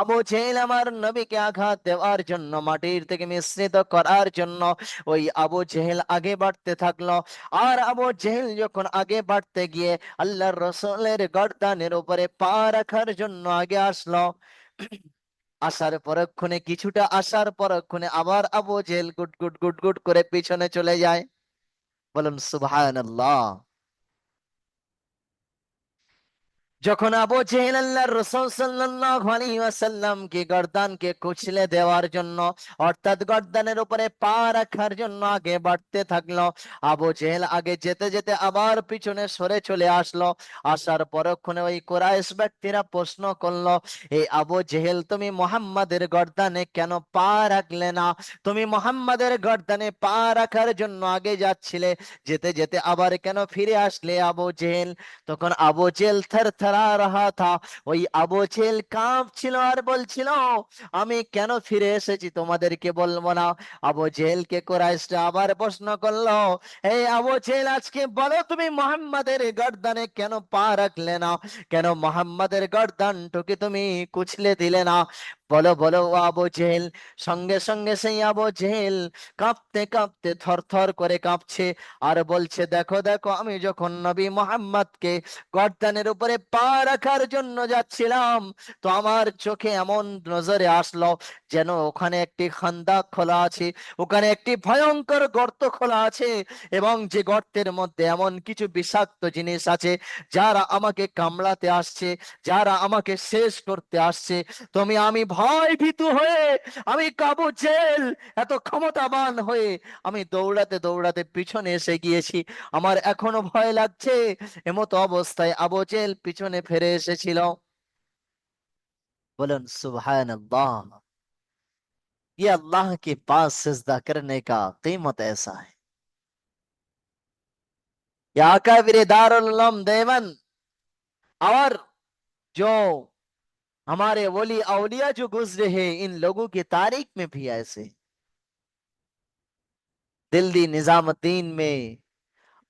আবু জেহেল আমার নবীকে আঘাত দেওয়ার জন্য, মাটির থেকে মিশ্রিত করার জন্য ওই আবু জেহেল আগে বাড়তে থাকলো। আর আবু জেহেল যখন আগে বাড়তে গিয়ে আল্লাহর রসুলের গর্দানের উপরে পা রাখার জন্য আগে আসলো, আসার পরক্ষণে, কিছুটা আসার পরক্ষণে আবার আবু জেহেল গুট গুট গুট গুট করে পিছনে চলে যায়। বলুন সুবহানাল্লাহ। যখন আবু জেহেল আল্লাহর রাসূল সাল্লাল্লাহু আলাইহি ওয়াসাল্লামকে গর্দানকে কুচলে দেওয়ার জন্য, অর্থাৎ গর্দানের উপরে পা রাখার জন্য আগে বাড়তে থাকলো, আবু জেহেল আগে যেতে যেতে আবার পিছনে সরে চলে আসলো। আসার পরক্ষণে ওই কুরাইশ ব্যক্তিরা প্রশ্ন করলো, এই আবু জেহেল, তুমি মুহাম্মাদের গর্দানে কেন পা রাখলে না? তুমি মুহাম্মাদের গর্দানে পা রাখার জন্য আগে যাচ্ছিলে, যেতে যেতে আবার কেন ফিরে আসলে আবু জেহেল? তখন আবু জেহেল থরথরা রাহা থা, ওই আবু জেহেল কাঁপছিল আর বলছিল, আমি কেন ফিরে এসেছি তোমাদেরকে বলবো না। আবু জেহেলকে কুরাইশরা আবার প্রশ্ন করলো, এই আবু জেহেল, আজকে বলো তুমি মুহাম্মাদের গর্দানে কেন পা রাখলে না? কেন মুহাম্মাদের গর্দানটুকে তুমি কুচলে দিলে না? বলো বলো ও আবু জেহেল। সঙ্গে সঙ্গে সেই আবু জেহেল কাঁপতে কাঁপতে থরথর করে কাঁপছে আর বলছে, দেখো দেখো, আমি যখন নবী মোহাম্মদকে গর্দানের উপরে পা রাখার জন্য যাচ্ছিলাম, তো আমার চোখে এমন নজরে আসলো যেন ওখানে একটি খান্দাক খোলা আছে, ওখানে একটি ভয়ঙ্কর গর্ত খোলা আছে, এবং যে গর্তের মধ্যে এমন কিছু বিষাক্ত জিনিস আছে যারা আমাকে কামড়াতে আসছে, যারা আমাকে শেষ করতে আসছে। আমি ভয় ভীতু হয়ে, আমি কাবু জেল এত ক্ষমতাবান হয়ে আমি দৌড়াতে দৌড়াতে পিছনে এসে গিয়েছি, আমার এখনো ভয় লাগছে। এমতো অবস্থায় আবু জেহেল পিছনে ফিরে এসেছিল। বলুন সুবहानअल्लाह। ये अल्लाह के पास सिजदा करने का कीमत ऐसा है। ये आकाबिर दारुल उलूम देवबंद और जो हमारे वली औलिया जो गुजरे हैं, इन लोगों की तारीख में भी ऐसे, दिल्ली निजामुद्दीन में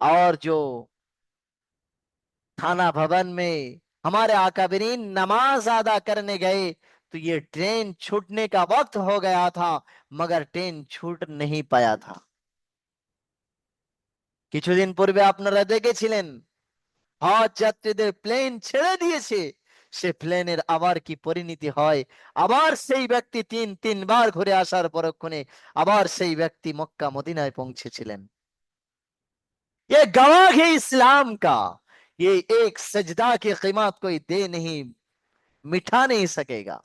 और जो थाना भवन में हमारे आकाबिरीन नमाज अदा करने गए, तो ये ट्रेन छूटने का वक्त हो गया था, मगर ट्रेन छूट नहीं पाया था। কিছুদিন পূর্বে আপনারা দেখেছিলেন হজ যাত্রীদের প্লেন ছেড়ে দিয়েছে, সে প্লেনের আবার কি পরিণতি হয়? আবার সেই ব্যক্তি তিনবার ঘুরে আসার পরক্ষণে আবার সেই ব্যক্তি মক্কা মদিনায় পৌঁছেছিলেন। ये गवाह है इस्लाम का। ये एक सजदा की कीमत कोई दे नहीं, মিঠা नहीं सकेगा।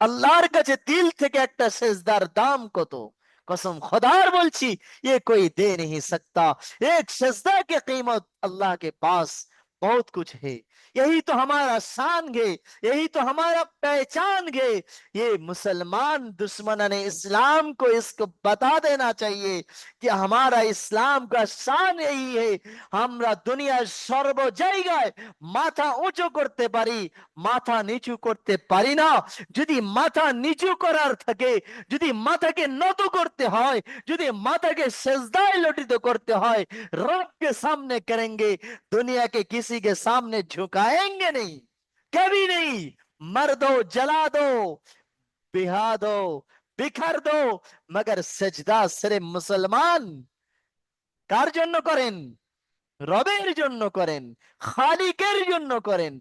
আল্লাহর কাছে দিল থেকে একটা সেজদার দাম কত, कसम खुदार বলছি, ये कोई दे नहीं सकता। एक सजदा की कीमत अल्लाह के पास बहुत कुछ है। यही तो हमारा शान है, यही तो हमारा पहचान है। ये मुसलमान दुश्मन ने इस्लाम को इसको बता देना चाहिए कि हमारा इस्लाम का शान यही है। আমরা দুনিয়ার সর্ব জায়গায় মাথা উঁচু করতে পারি, মাথা নিচু করতে পারি না। যদি মাথা নিচু করার থাকে, যদি মাথাকে নত করতে হয়, যদি মাথাকে সেজদায় লটিত করতে হয়, रब के सामने करेंगे, दुनिया के किसी के सामने झुकाएंगे नहीं, कभी नहीं। मर दो, जला दो, बिहा दो, बिखर दो, मगर सजदा सिर्फ मुसलमान কার জন্য করেন? রবের জন্য করেন, খালিকের জন্য করেন,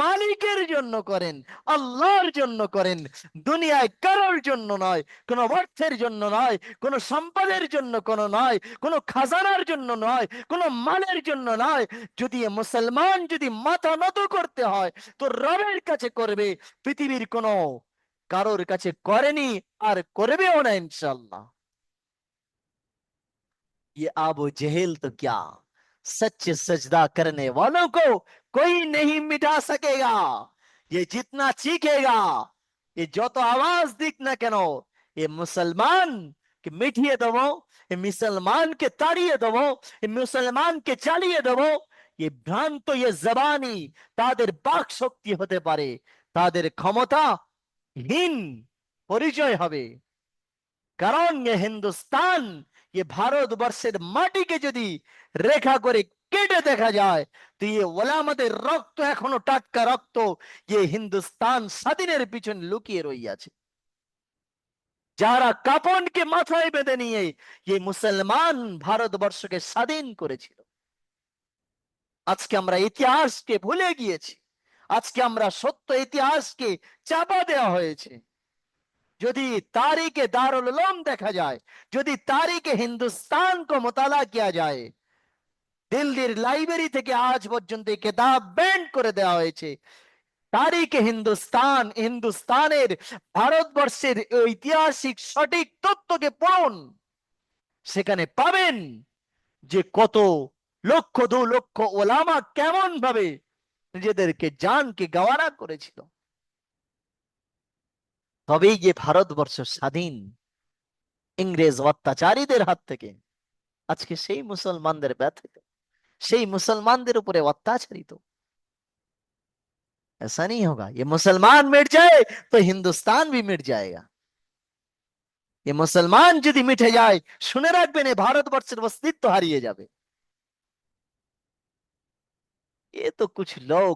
মালিকের জন্য করেন, আল্লাহর জন্য করেন। দুনিয়ায় কারোর জন্য নয়, কোনো অর্থের জন্য নয়, কোনো সম্পদের জন্য কোনো নয়, কোনো খাজানার জন্য নয়, কোনো মালের জন্য নয়। যদি মুসলমান যদি মাথা নত করতে হয়, তো রবের কাছে করবে, পৃথিবীর কোনো কারোর কাছে করেনি আর করবেও না ইনশাআল্লাহ। ये आबू जहेल तो क्या, सच्चे सजदा करने वालों को कोई नहीं मिटा सकेगा। ये जितना चीखेगा, ये जो तो आवाज दिख ना केनो, ये मुसलमान के मिठिए दबो, ये मुसलमान के ताड़िए दबो, ये मुसलमान के चालिए दबो। ये भ्रांत, ये जबानी তাদের বাক শক্তি হতে পারে, তাদের ক্ষমতা হীন পরিচয় হবে। কারণ ये হিন্দুস্তান, ये ভারতবর্ষের মাটিকে যদি রেখা করে কেটে দেখা যায়, তো ये ওলামাদের রক্ত এখনো টাটকা রক্ত, ये হিন্দুস্তান স্বাধীনের পিছনে লুকিয়ে রইয়াছে। যারা কাপনকে মাথায় বেঁধে নিয়ে ये মুসলমান ভারতবর্ষকে স্বাধীন করেছিল। আজকে আমরা ইতিহাসকে ভুলে গিয়েছি, আজকে আমরা সত্য ইতিহাসকে চাপা দেওয়া হয়েছে। যদি तारीख दारुल उलूम देखा जाए, यदि तारीख हिंदुस्तान को मुताला किया जाए, দিল্লির লাইব্রেরি থেকে আজ পর্যন্ত এই কিতাব ব্যান করে দেওয়া হয়েছে। তারিখে হিন্দুস্তান, হিন্দুস্তানের, ভারতবর্ষের ঐতিহাসিক সঠিক তথ্যকে পড়ুন, সেখানে পাবেন যে কত লক্ষ 2 লক্ষ ওলামা কেমন ভাবে নিজেদেরকে জানকে গাওয়ারা করেছিল। তবেই যে ভারতবর্ষ স্বাধীন ইংরেজ অত্যাচারীদের হাত থেকে। আজকে সেই মুসলমানদের ব্যথিত, সেই मुसलमानদের উপরে অত্যাচারিত। ऐसा नहीं होगा, ये मुसलमान मिट जाए तो हिंदुस्तान भी मिट जाएगा। ये मुसलमान যদি মিটে যায়, শুনে রাখবেন এই ভারতবর্ষের অস্তিত্ব হারিয়ে যাবে। ये तो कुछ लोग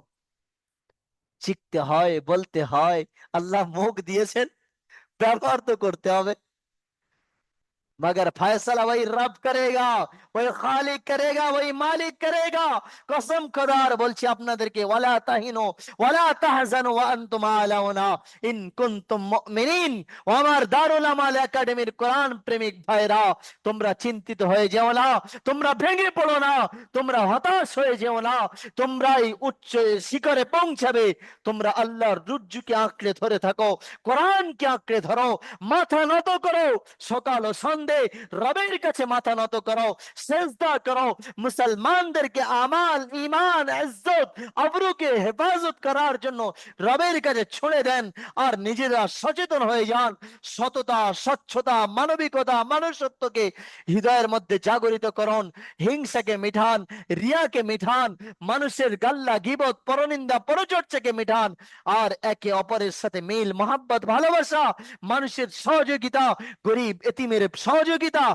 শিখতে হয়, বলতে হয়, আল্লাহ মুখ দিয়েছেন, ব্যবহার তো করতে হবে। मगर फैसला वही रब करेगा, वही खालिक करेगा, वही मालिक करेगा। कसम खुदार বলছি আপনাদেরকে, ওয়ালা তাহিনু ওয়ালা তাহজানু ওয়া আনতুম আলাউনা ইন কুনতুম মুমিনিন। ও আমার দারুল আমাল একাডেমির কোরআন প্রেমিক ভাইরা, তোমরা চিন্তিত হয়ে যেও না, তোমরা ভেঙে পড়ো না, তোমরা হতাশ হয়ে যেও না। তোমরা এই উচ্চ শিখরে পৌঁছাবে। তোমরা আল্লাহর রুজ্জুকে আঁকড়ে ধরে থাকো, কোরআনকে আঁকড়ে ধরো, মাথা নত করো, সকাল ও সন্ধে রবের কাছে মাথা নত করো, সেজদা করো। মুসলমানদেরকে আমাল, ঈমান, ইজ্জত, আবরুকে হেফাজত করার জন্য রবের কাছে ছুড়ে দেন, আর নিজেরা সচেতন হয়ে যান। সততা, স্বচ্ছতা, মানবিকতা, মনুষ্যত্বকে হৃদয়ের মধ্যে জাগরিত করুন। হিংসাকে মিঠান, রিয়াকে মিঠান, মানুষের গাল্লা, গীবত, পরনিন্দা, পরচর্চাকে মিঠান। আর একে অপরের সাথে মিল, মহাব্বত, ভালোবাসা, মানুষের সহযোগিতা, গরিব এতিমের সহযোগিতা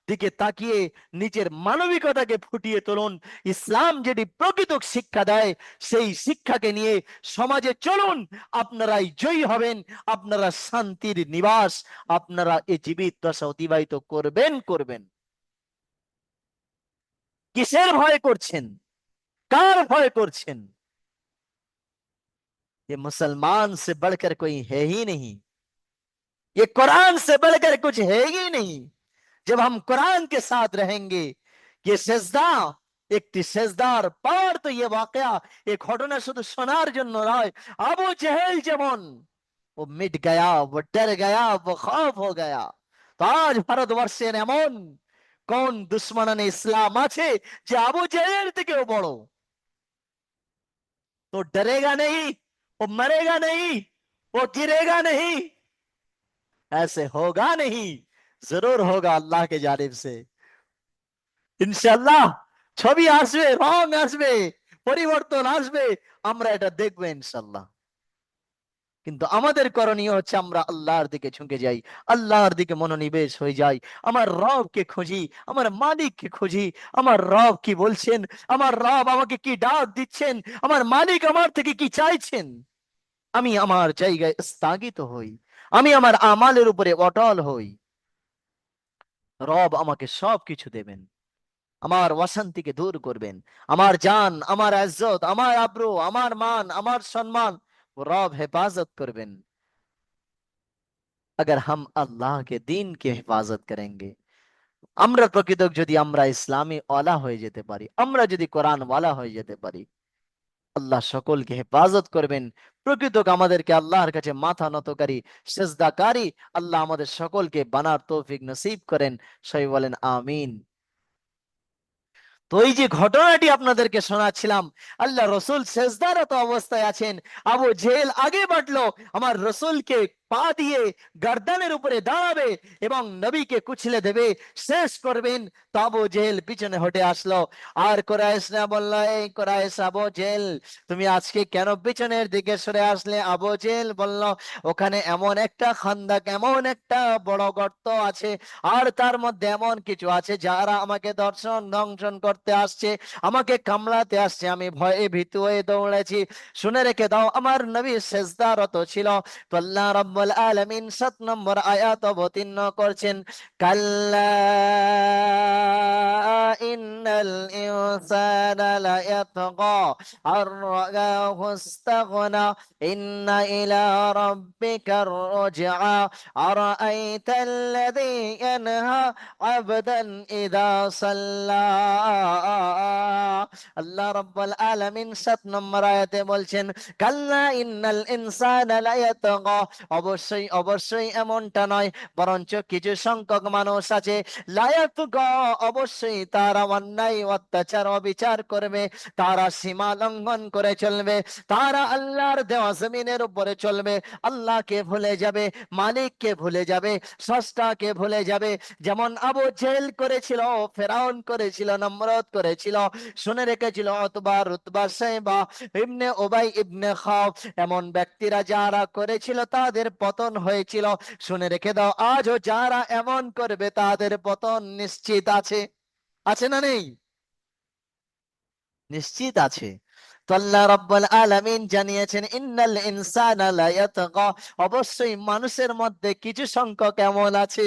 দিকে তাকিয়ে নিজের মানবিকতাকে ফুটিয়ে তুলুন। ইসলাম যেটি প্রকৃত শিক্ষা দেয়, সেই শিক্ষাকে নিয়ে সমাজে চলুন। আপনারাই জয়ী হবেন, আপনারা শান্তির নিবাস, আপনারা এই জীবিত দশা অতিবাহিত করবেন করবেন। কিসের ভয় করছেন, কার ভয় করছেন? ये मुसलमान से बढ़कर कोई है ही नहीं, ये कुरान से बढ़कर कुछ है ही नहीं। जब हम कुरान के साथ रहेंगे, ये সেজদা একটি সেজদার পাওয়ার, তো ये वाकया एक ঘটনা শুধু শোনার জন্য নয়। আবু জেহেল যেমন वो मिट गया, वो डर गया, वो खौफ हो गया। তো আজ ভারতবর্ষের এমন কোন দুশ্মনানে ইসলাম আছে যে আবু জেহেল থেকেও বড়? तो डरेगा नहीं, वो मरेगा नहीं, वो गिरेगा नहीं, ऐसे होगा नहीं। जरूर होगा अल्लाह के जानिब से ইনশাআল্লাহ। ছবি আসবে, রং আসবে, পরিবর্তন আসবে, আমরা এটা দেখবো ইনশাআল্লাহ। কিন্তু আমাদের করণীয় হচ্ছে আমরা আল্লাহর দিকে ঝুঁকে যাই, আল্লাহর দিকে মনোনিবেশ হয়ে যাই। আমার রবকে খুঁজি, আমার মালিককে খুঁজি। আমার রব কি বলছেন, আমার রব আমাকে কি ডাক দিচ্ছেন, আমার মালিক আমার থেকে কি চাইছেন। আমি আমার জায়গায় স্থগিত হই, আমি আমার আমালের উপরে অটল হই। রব আমাকে সবকিছু দেবেন, আমার অশান্তিকে দূর করবেন। আমার জান, আমার ইজ্জত, আমার আব্রু, আমার মান, আমার সম্মান রব হেফাজত করবেন। अगर हम अल्लाह के दीन की हिफाजत करेंगे, আমরা প্রকৃত যদি আমরা ইসলামী ওয়ালা হয়ে যেতে পারি, আমরা যদি কোরআন ওয়ালা হয়ে যেতে পারি, আল্লাহ সকলকে হেফাজত করবেন। প্রকৃত আমাদেরকে আল্লাহর কাছে মাথা নতকারী, সেজদাকারী আল্লাহ আমাদের সকলকে বানার তৌফিক নসিব করেন। সবাই বলেন আমিন। তো এই যে ঘটনাটি আপনাদেরকে শোনাচ্ছিলাম, আল্লাহ রসুল সেজদারত অবস্থায় আছেন, আবু জেহেল আগে বাড়লো, আমার রসুলকে পা দিয়ে গর্দানের উপরে দাঁড়াবে এবং নবীকে কুচলে দেবে, শেষ করবেন। তো আবু জেহেল পিছনে হটে আসলো। আর কুরাইশ না বলল, এই কুরাইশ, আবু জেহেল তুমি আজকে কেন পিছনের দিকে সরে আসলে? আবু জেহেল বলল, ওখানে এমন একটা খান্দাক, এমন একটা বড় গর্ত আছে, আর তার মধ্যে এমন কিছু আছে যারা আমাকে দংশন করতে আসছে, আমাকে কামড়াতে আসছে। আমি ভয়ে ভীতু হয়ে দৌড়েছি। শুনে রেখে দাও, আমার নবী সেজদারত ছিল। তো আল্লাহ রাব্বুল রব্বুল আলামিন 7 নম্বর আয়াত অবতীর্ণ করছেন, কাল্লা ইন্নাল ইনসানা লায়াতগা আর রাআহু ইসতাগনা ইন্না ইলা রাব্বিকার রাজআ আরাআইতাল্লাযী ইয়ানহা আবদান ইযা সাল্লা। আল্লাহ রাব্বুল আলামিন 7 নম্বর আয়াতে বলছেন, কাল্লা ইন্নাল ইনসানা লায়াতগা, অবশ্যই অবশ্যই এমনটা নয়, বরঞ্চ কিছু সংখ্যক মানুষ আছে, লায়াতগা, অবশ্যই তারা অন্যায় অত্যাচার অবিচার করবে, তারা সীমা লঙ্ঘন করে চলবে, তারা আল্লাহর দেওয়া জমিনের উপরে চলবে, আল্লাহকে ভুলে যাবে, মালিককে ভুলে যাবে, স্রষ্টাকে ভুলে যাবে। যেমন আবু জেহেল করেছিল, ফেরাউন করেছিল, নমরুদ করেছিল, শুনে রেখেছিল অতবা রুতবা সাইবা ইবনে উবাই ইবনে খাওফ, এমন ব্যক্তিরা যারা করেছিল তাদের পতন হয়েছিল। শুনে রেখে দাও, আজও যারা এমন করবে তাদের পতন নিশ্চিত আছে। আছে না নেই? নিশ্চিত আছে। তো আল্লাহ রাব্বুল আলামিন জানিয়েছেন, ইন্নাল ইনসানা লায়াতগা, অবশ্যই মানুষের মধ্যে কিছু সংখ্যক এমন আছে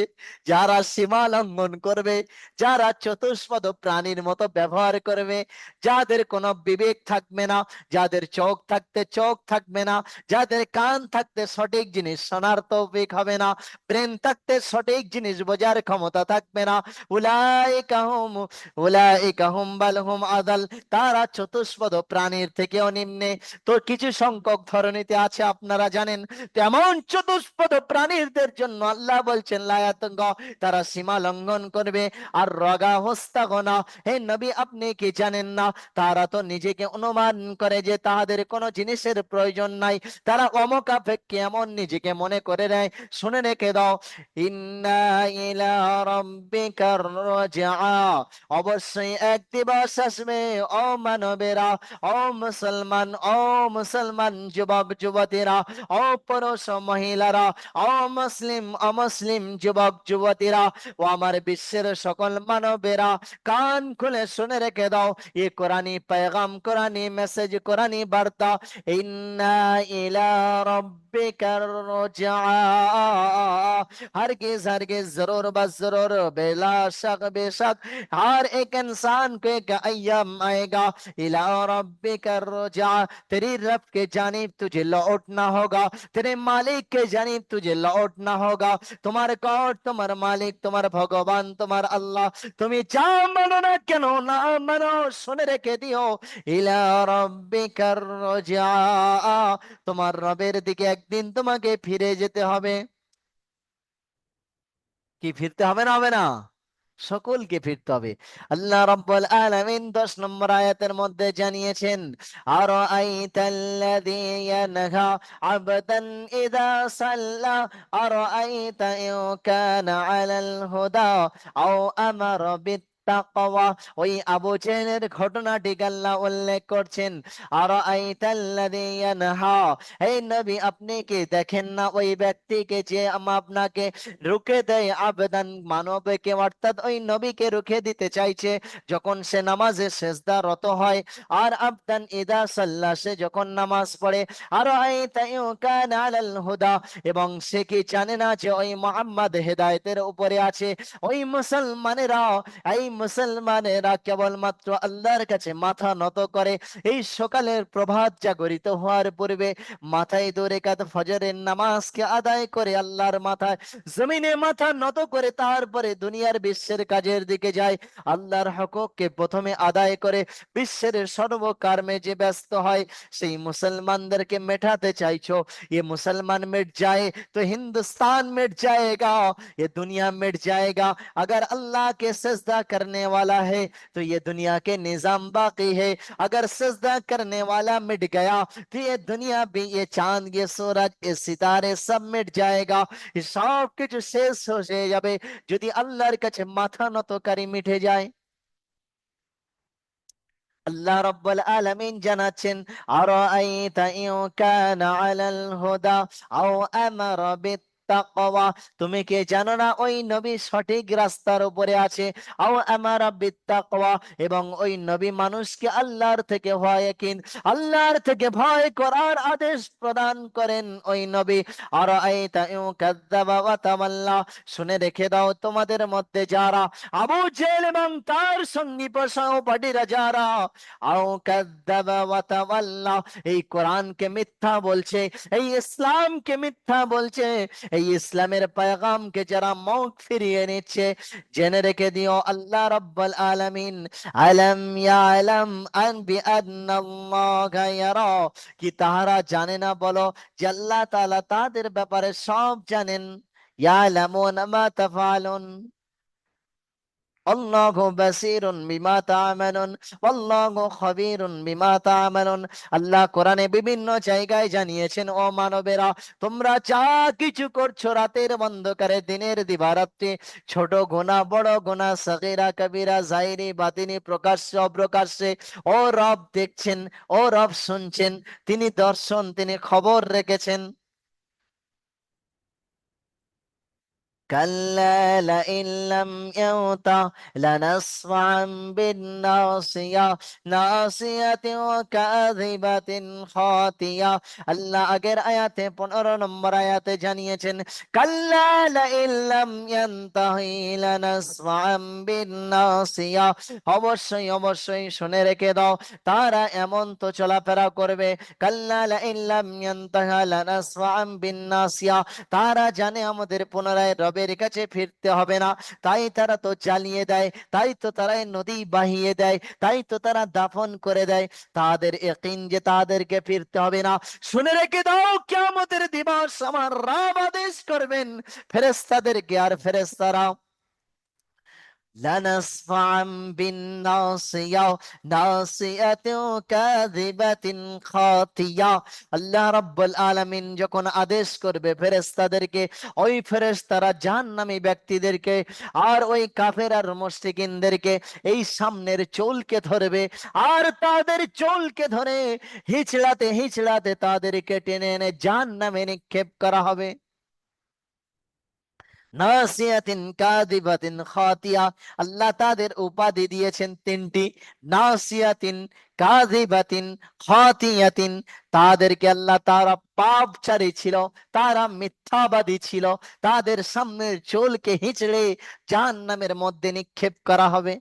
যারা সীমা লঙ্ঘন করবে, যারা চতুষ্পদ প্রাণীর মতো ব্যবহার করবে, যাদের কোনো বিবেক থাকবে না, যাদের চোখ থাকতে চোখ থাকবে না, যাদের কান থাকতে সঠিক জিনিস শোনার তৌফিক হবে না, ব্রেন থাকতে সঠিক জিনিস বোঝার ক্ষমতা থাকবে না, উলাইকা হুম উলাইকা হুম বাল হুম আদাল, তারা চতুষ্পদ প্রাণীর থেকেও নিম্নে। তো কিছু সংখ্যক ধরনীতে আছে, আপনারা জানেন, তেমন চতুষ্পদ প্রাণীদের জন্য আল্লাহ বলছেন লায়াতঙ্গ, তারা সীমা লঙ্ঘন করবে। আর রগা হস্তাগনা, হে নবী আপনি কি জানেন না, তারা তো নিজেকে অনুমান করে যে তাদের কোনো জিনিসের প্রয়োজন নাই, তারা অমুখাপেক্ষী এমন নিজেকে মনে করে নেয়। শুনে রেখে দাও, ইন্না ইলা রাব্বিকার রাজআ, অবশ্যই এক দিবস আসবে, ও মানবেরা, ও মুসলমান, ও মুসলমান যুবক যুবতীরা, ও পুরুষ ও মহিলারা, ও মুসলিম অমুসলিম যুবক যুবতীরা, ও আমার বিশ্বের সকল মানবেরা, কান খুলে শুনে রেখে দাও, এ কোরআনী পেগাম, কোরআনী মেসেজ, কোরআনী বার্তা, ইন্না ইলা রাব্বিকার রাজআ, हरगिज हरगिज जरूर बस जरूर बेला शक बेशक हर एक इंसान को एक अय्याम आएगा, इला रब्बिकर रुजा, तेरी रब के जानिब तुझे लौटना होगा, तेरे मालिक के जानिब तुझे लौटना होगा। তোমার গড, তোমার মালিক, তোমার ভগবান, তোমার আল্লাহ, তুমি যা মানো না কেন, না মানো, শুনে রেখে দিও, ইলা রব্বিকার রুজা, তোমার রবের দিকে একদিন তোমাকে ফিরে যেতে হবে। কি ফিরতে হবে না, হবে না? সকলকে ফিরতে হবে। আল্লাহ রাব্বুল আলামিন 10 নম্বর আয়াতের মধ্যে জানিয়েছেন, আর আইতাল্লাযী ইয়ানহা আবদান ইযা সাল্লা আর আইতা ইন কানা আলাল হুদা আও আমারা বিত্তাকওয়া। ওই আবু জেহেলের ঘটনাটি আল্লাহ উল্লেখ করছেন, আর আইতাল্লাযী ইয়ানহা, হে নবী আপনি কি দেখেন না ওই ব্যক্তিকে যে আপনাকে রুখে দেয়, আবেদন মানবকে, অর্থাৎ ওই নবীকে রুখে দিতে চাইছে যখন সে নামাজে সেজদা রত হয়, আর আবদান ইদা সাল্লা, সে যখন নামাজ পড়ে, আর আইতা ইউ কানা আলাল হুদা, এবং সে কি জানে না যে ওই মুহাম্মদ হেদায়েতের উপরে আছে। ওই মুসলমানেরা, এই মুসলমানেরা কেবলমাত্র আল্লাহর কাছে মাথা নত করে এই সকালের প্রভাত জাগরিত হওয়ার পূর্বে মাথায় 2 রাকাত ফজরের নামাজকে আদায় করে আল্লাহর মাথায় জমিনে মাথা নত করে তারপরে দুনিয়ার বিশ্বের কাজের দিকে যায়, আল্লাহর হককে প্রথমে আদায় করে বিশ্বের সর্বকর্মে যে ব্যস্ত হয়। সেই মুসলমানদেরকে মেটাতে চাইছো, ये मुसलमान मिट जाए तो हिंदुस्तान मिट जाएगा, ये दुनिया मिट जाएगा। अगर अल्लाह के सजदा करने वाला है तो ये दुनिया के निजाम बाकी है, अगर सजदा करने वाला मिट गया तो ये दुनिया भी, ये चांद, ये सूरज, ये सितारे सब मिट जाएगा। সব কিছু শেষ হয়ে যাবে যদি আল্লাহর কাছে মাথা নতকারী মিটে যায়। আল্লাহ রাব্বুল আলামিন জানাচ্ছেন, আরাআইতা ইন কানা আলাল হুদা আও আমারা বিত্তাকওয়া, তুমি কি জানো না ওই নবী সঠিক রাস্তার উপরে আছে। আও আমারা বিত্তাকওয়া, এবং ওই নবী মানুষকে আল্লাহর থেকে ভয় আল্লাহর থেকে ভয় করার আদেশ প্রদান করেন ওই নবী। আর শুনে রেখে দাও, তোমাদের মধ্যে যারা আবু জেহেল এবং তার সঙ্গী সহপাঠীরা যারা আও কাযযাবা ওয়া তাওয়াল্লা, এই কোরআনকে মিথ্যা বলছে, এই ইসলামকে মিথ্যা বলছে, এই ইসলামের পেগামকে যারা মুখ ফিরিয়ে নিচ্ছে, জেনে রেখে দিও আল্লাহ রাব্বুল আলামিন আলাম ইয়ালাম আন বিআন্নাল্লাহা ইয়ারা, কি তাহারা জানে না বলো যে আল্লাহ তাআলা তাদের ব্যাপারে সব জানেন। ইয়ালামুনা মা তাফআলুন আল্লাহু বাসীরুন বিমা তা'মালুন আল্লাহু খাবীরুন বিমা তা'মালুন। আল্লাহ কোরআনে বিভিন্ন জায়গায় জানিয়েছেন, ও মানবেরা, তোমরা যা কিছু করছো রাতের অন্ধকারে, দিনের দিবারাত্রি, ছোট গুনাহ বড় গুনাহ, সগীরা কবিরা, জাহিরি বাতিনি, প্রকাশ্যে অপ্রকাশ্যে, ও রব দেখছেন, ও রব শুনছেন, তিনি দর্শন, তিনি খবর রেখেছেন। كلا لئن لم ينته لنصفعا بالناصية ناصية وكاذبة خاطية। আল্লাহ আগের আয়াতে 15 নম্বর আয়াতে জানিয়েছেন, কাল্লা লাইন লাম ইয়ানতাহি লানাসফাআন বিন্নাসিয়া, অবশ্যই অবশ্যই শুনে রেখে দাও, তারা এমন তো চলাফেরা করবে। কাল্লা লাইন লাম ইয়ানতাহি লানাসফাআন বিন্নাসিয়া, তারা জানে আমাদের পুনরায় রবের কাছে ফিরতে হবে না, তাই তারা তো জ্বালিয়ে দেয়, তাই তো তারা নদী বাহিয়ে দেয়, তাই তো তারা দাফন করে দেয়। তাদের ইয়াকিন যে তাদেরকে ফিরতে হবে না। শুনে রেখে দাও, কিয়ামতের দিবস আমার রব আদেশ করবেন ফেরেশতাদেরকে, আর ফেরেশতারা লানাসফাআম বিন্নাসিয়া নাসিয়াতিন কাযিবাতিন খাতিয়া। আল্লাহ রাব্বুল আলামিন যখন আদেশ করবে ফেরেশতাদেরকে, ওই ফেরেশতারা জাহান্নামী ব্যক্তিদেরকে আর ওই কাফের আর মুশরিকিনদেরকে এই সামনের চুলকে ধরবে, আর তাদের চুলকে ধরে হিচড়াতে হিচড়াতে তাদেরকে টেনে এনে জাহান্নামে নিক্ষেপ করা হবে। নাসিয়াতিন কাযিবাতিন খাতিয়া, আল্লাহ তাদের উপাধি দিয়েছেন তিনটি। নাসিয়াতিন, কাযিবাতিন, খাতিয়াতিন। তাদেরকে আল্লাহ, তারা পাপচারী ছিল, তারা মিথ্যাবাদী ছিল, তাদের সামনের চুলকে হিচড়ে জাহান্নামের মধ্যে নিক্ষেপ করা হবে।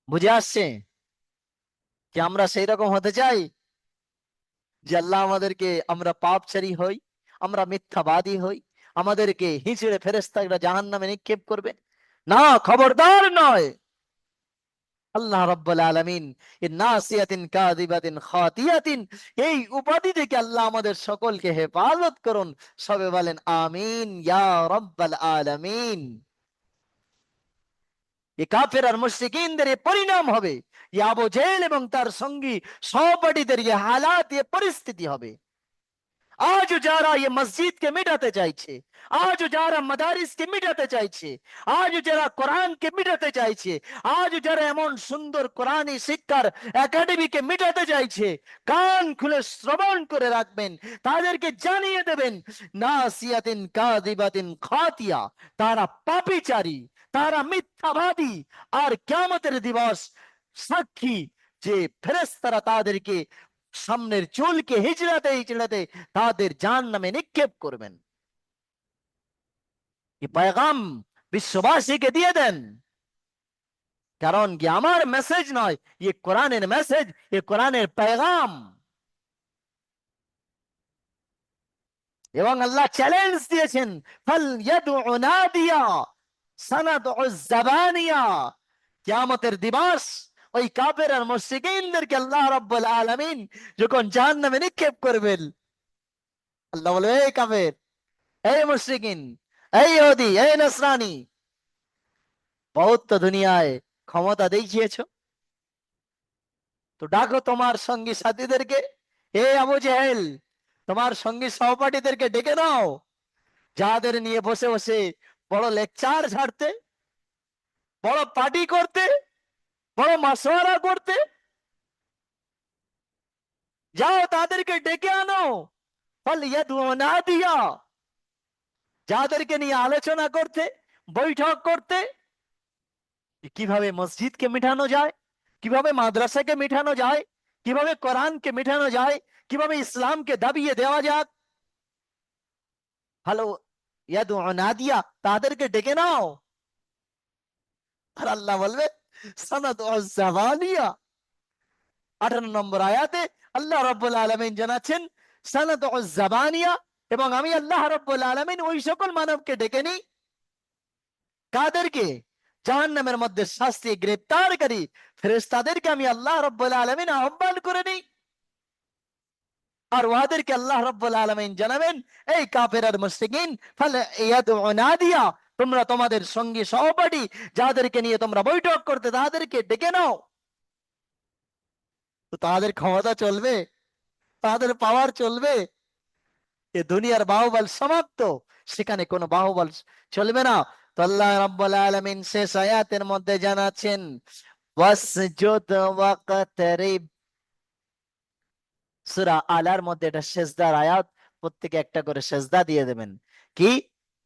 বুঝে আসছে যে আমরা সেই রকম হতে চাই যে আল্লাহ আমাদেরকে, আমরা পাপচারী হই, আমরা মিথ্যাবাদী হই, আমাদেরকে হিঁচড়ে ফেরেশতারা জাহান্নামে নিক্ষেপ করবে? না, খবরদার নয়। আল্লাহ রাব্বুল আলামিন এই নাসিয়াতিন কাযিবাতিন খাতিয়াতিন, এই উপাধি থেকে আল্লাহ আমাদের সকলকে হেফাজত করুন। সবে বলেন আমিন ইয়া রাব্বাল আলামিন। এই কাফের আর মুশরিকিনদের এই পরিণাম হবে, এই আবু জেহেল এবং তার সঙ্গী সহপাঠীদের এই হালাত, এই পরিস্থিতি হবে। আজ যারা ये মসজিদ কে মিটাতে চাইছে, আজ যারা মাদারিস কে মিটাতে চাইছে, আজ যারা কোরআন কে মিটাতে চাইছে, আজ যারা এমন সুন্দর কোরআনী শিক্ষার একাডেমিকে মিটাতে চাইছে, কান খুলে শ্রবণ করে রাখবেন, তাদেরকে জানিয়ে দেবেন, নাসিয়াতিন কাযিবাতিন খাতিয়া, তারা পাপীচারী, তারা মিথ্যাবাদী। আর কিয়ামতের দিবস সাক্ষী যে ফেরেশতারা তাদেরকে সামনের চুলকে হিচড়াতে হিচড়াতে তাদের জাহান্নামে নিক্ষেপ করবেন। এই পয়গাম বিশ্ববাসীকে দিয়ে দেন, কারণ কি আমার মেসেজ নয়, ये কোরআনের মেসেজ, ये কোরআনের পেগাম। এবং আল্লাহ চ্যালেঞ্জ দিয়েছেন, ফাল ইয়াদউ নাদিয়া সানাদউ জাবানিয়া। কিয়ামতের দিবস ওই কাফের আর মুশরিকিনদেরকে আল্লাহ রাব্বুল আলামিন যখন জাহান্নামে নিক্ষেপ করবেন, আল্লাহ বলবে, এই কাফের, এই মুশরিকিন, এই ইহুদি, এই নসরানি, বহুত তো দুনিয়ায় ক্ষমতা দেখিয়েছো, তো ডাকো তোমার সঙ্গী সাথীদেরকে। হে আবু জেহেল, তোমার সঙ্গী সহপাঠীদেরকে ডেকে নাও, যাদের নিয়ে বসে বসে বড় লেকচার ঝাড়তে, বড় পার্টি করতে, বড় মাসওয়ারা করতে, যাও তাদেরকে ডেকে আনো। ফালিয়াদউ নাদিয়া, যাদেরকে নিয়ে আলোচনা করতে, বৈঠক করতে, কিভাবে মসজিদকে মিটানো যায়, কিভাবে মাদ্রাসাকে মিটানো যায়, কিভাবে কোরআনকে মিটানো যায়, কিভাবে ইসলামকে দাবিয়ে দেওয়া যায়। ভালো, ইয়াদু নাদিয়া, তাদেরকে ডেকে নাও। আর আল্লাহ বলবে সানাদু জাবানিয়া। 58 নম্বর আয়াতে আল্লাহ রাব্বুল আলামিন জানাচ্ছেন সানাদু জাবানিয়া, এবং আমি আল্লাহ রাব্বুল আলামিন ওই সকল মানবকে ডেকে নিই। কাদেরকে? জাহান্নামের মধ্যে শাস্তি গ্রেপ্তারকারী ফেরেশতাদেরকে আমি আল্লাহ রাব্বুল আলামিন আহ্বান করে নিই। আর ওয়াদেরকে আল্লাহ রাব্বুল আলামিন জানাবেন, এই কাফের আর মুশরিকিন, ফালা ইয়াদউ নাদিয়া, তোমরা তোমাদের সঙ্গী সহপাঠী যাদেরকে নিয়ে তোমরা বৈঠক করতে, তাদেরকে ডেকে নাও। তো তাদের ক্ষমতা চলবে, তাদের পাওয়ার চলবে? এ দুনিয়ার বাহুবল সমাপ্ত, সেখানে কোনো বাহুবল চলবে না। তো আল্লাহ রাব্বুল আলামিন শেষ আয়াতের মধ্যে জানাচ্ছেন ওয়াসজুদ ওয়াকতারিব। সূরা আলার মধ্যে এটা সেজদার আয়াত, প্রত্যেকে একটা করে সেজদা দিয়ে দেবেন। কি?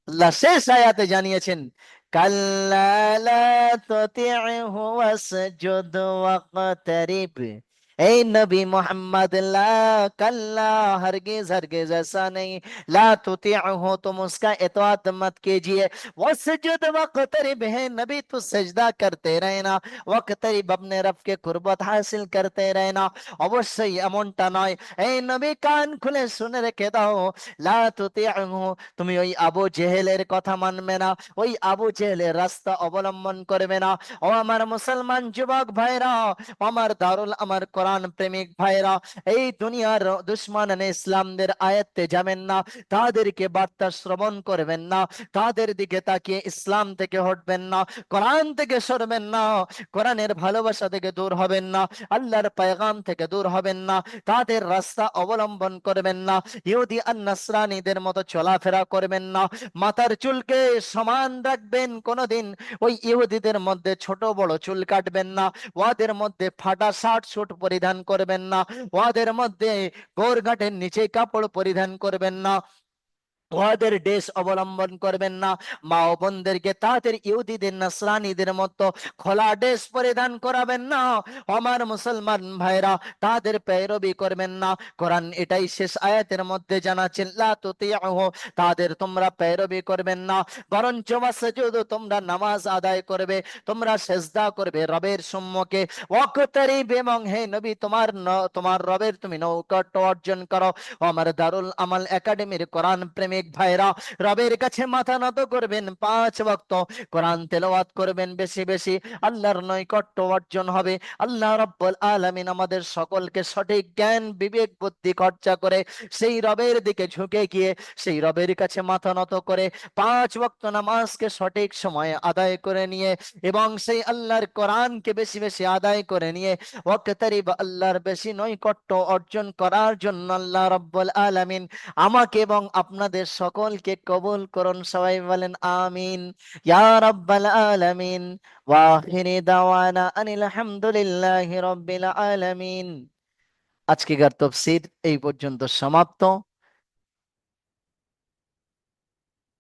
আল্লাহ শেষ আয়াতে জানিয়েছেন কাল্লা লা তুতি'হু ওয়াসজুদ ওয়াকতারিব। এই নবী মোহাম্মদ, লা, कल्ला, हरगिज हरगिज ऐसा नहीं, ला तुतिअहु, तुम उसका इत्वात मत कीजिए, वसजुद वक्तरिब, है नबी तू सजदा करते रहना, वक्तरिब, अपने रब के कुर्बत हासिल करते रहना। অবশ্যই এমনটা নয়, এই নবী কান খুলে শুনে রেখে দাও, লা তুতিअहु, তুমি ওই আবু জেহেলের কথা মানবে না, ওই আবু জেহেলের রাস্তা অবলম্বন করবে না। ও আমার মুসলমান যুবক ভাইরা, আমার দারুল আমার কোরআন প্রেমিক ভাইরা, এই দুনিয়ার দুশ্মন ইসলামদের আয়াতে যাবেন না, তাদেরকে বার্তা শ্রবণ করবেন না, তাদের দিকে তাকিয়ে ইসলাম থেকে হটবেন না, কোরআন থেকে সরবেন না, কোরআনের ভালোবাসা থেকে দূর হবেন না, আল্লাহর পয়গাম থেকে দূর হবেন না, তাদের রাস্তা অবলম্বন করবেন না, ইহুদি আর নাসরানীদের মতো চলাফেরা করবেন না, মাথার চুলকে সমান রাখবেন, কোনোদিন ওই ইহুদিদের মধ্যে ছোট বড় চুল কাটবেন না, ওয়াদের মধ্যে ফাটা শার্ট স্যুট পরিধান করবেন না, ওয়াদের মধ্যে গোরঘাটের নিচে কাপড় পরিধান করবেন না, ওদের দেশ অবলম্বন করবেন না, মা ও বোনদেরকে তাদের ইহুদিদের নাসরানীদের মতো খোলা ড্রেস পরিধান করাবেন না। আমার মুসলমান ভাইরা, তাদের পেরবি করবেন না। কোরআন এটাই শেষ আয়াতের মধ্যে জানাচ্ছেন লা তুতিউহু, তাদের তোমরা পেরবি করবেন না, বরঞ্চ ওয়াসজুদ, তোমরা নামাজ আদায় করবে, তোমরা সেজদা করবে রবের সম্মুখে, ওয়াকতারিব, এবং হে নবী তোমার রবের তুমি নৌকট অর্জন করো। আমার দারুল আমাল একাডেমির কোরআন প্রেমিক ভাইরা, রবের কাছে মাথা নত করবেন, 5 ওয়াক্ত কোরআন তেলাওয়াত করবেন বেশি বেশি, আল্লাহর নৈকট্য অর্জন হবে। আল্লাহ রাব্বুল আলামিন আমাদের সকলকে সঠিক জ্ঞান বিবেক বুদ্ধি খরচা করে সেই রবের দিকে ঝুঁকে গিয়ে সেই রবের কাছে মাথা নত করে 5 ওয়াক্ত নামাজকে সঠিক সময়ে আদায় করে নিয়ে এবং সেই আল্লাহর কোরআনকে বেশি বেশি আদায় করে নিয়ে ওয়াক্তারিব, আল্লাহর বেশি নৈকট্য অর্জন করার জন্য আল্লাহ রাব্বুল আলামিন আমাকে এবং আপনাদের সকলকে কবুল করুন। সবাই বলেন আমিন ইয়া রাব্বাল আলামিন। ওয়া আখিরি দাওয়ানা আনিল হামদুলিল্লাহি রাব্বিল আলামিন। আজকের তাফসীর এই পর্যন্ত সমাপ্ত।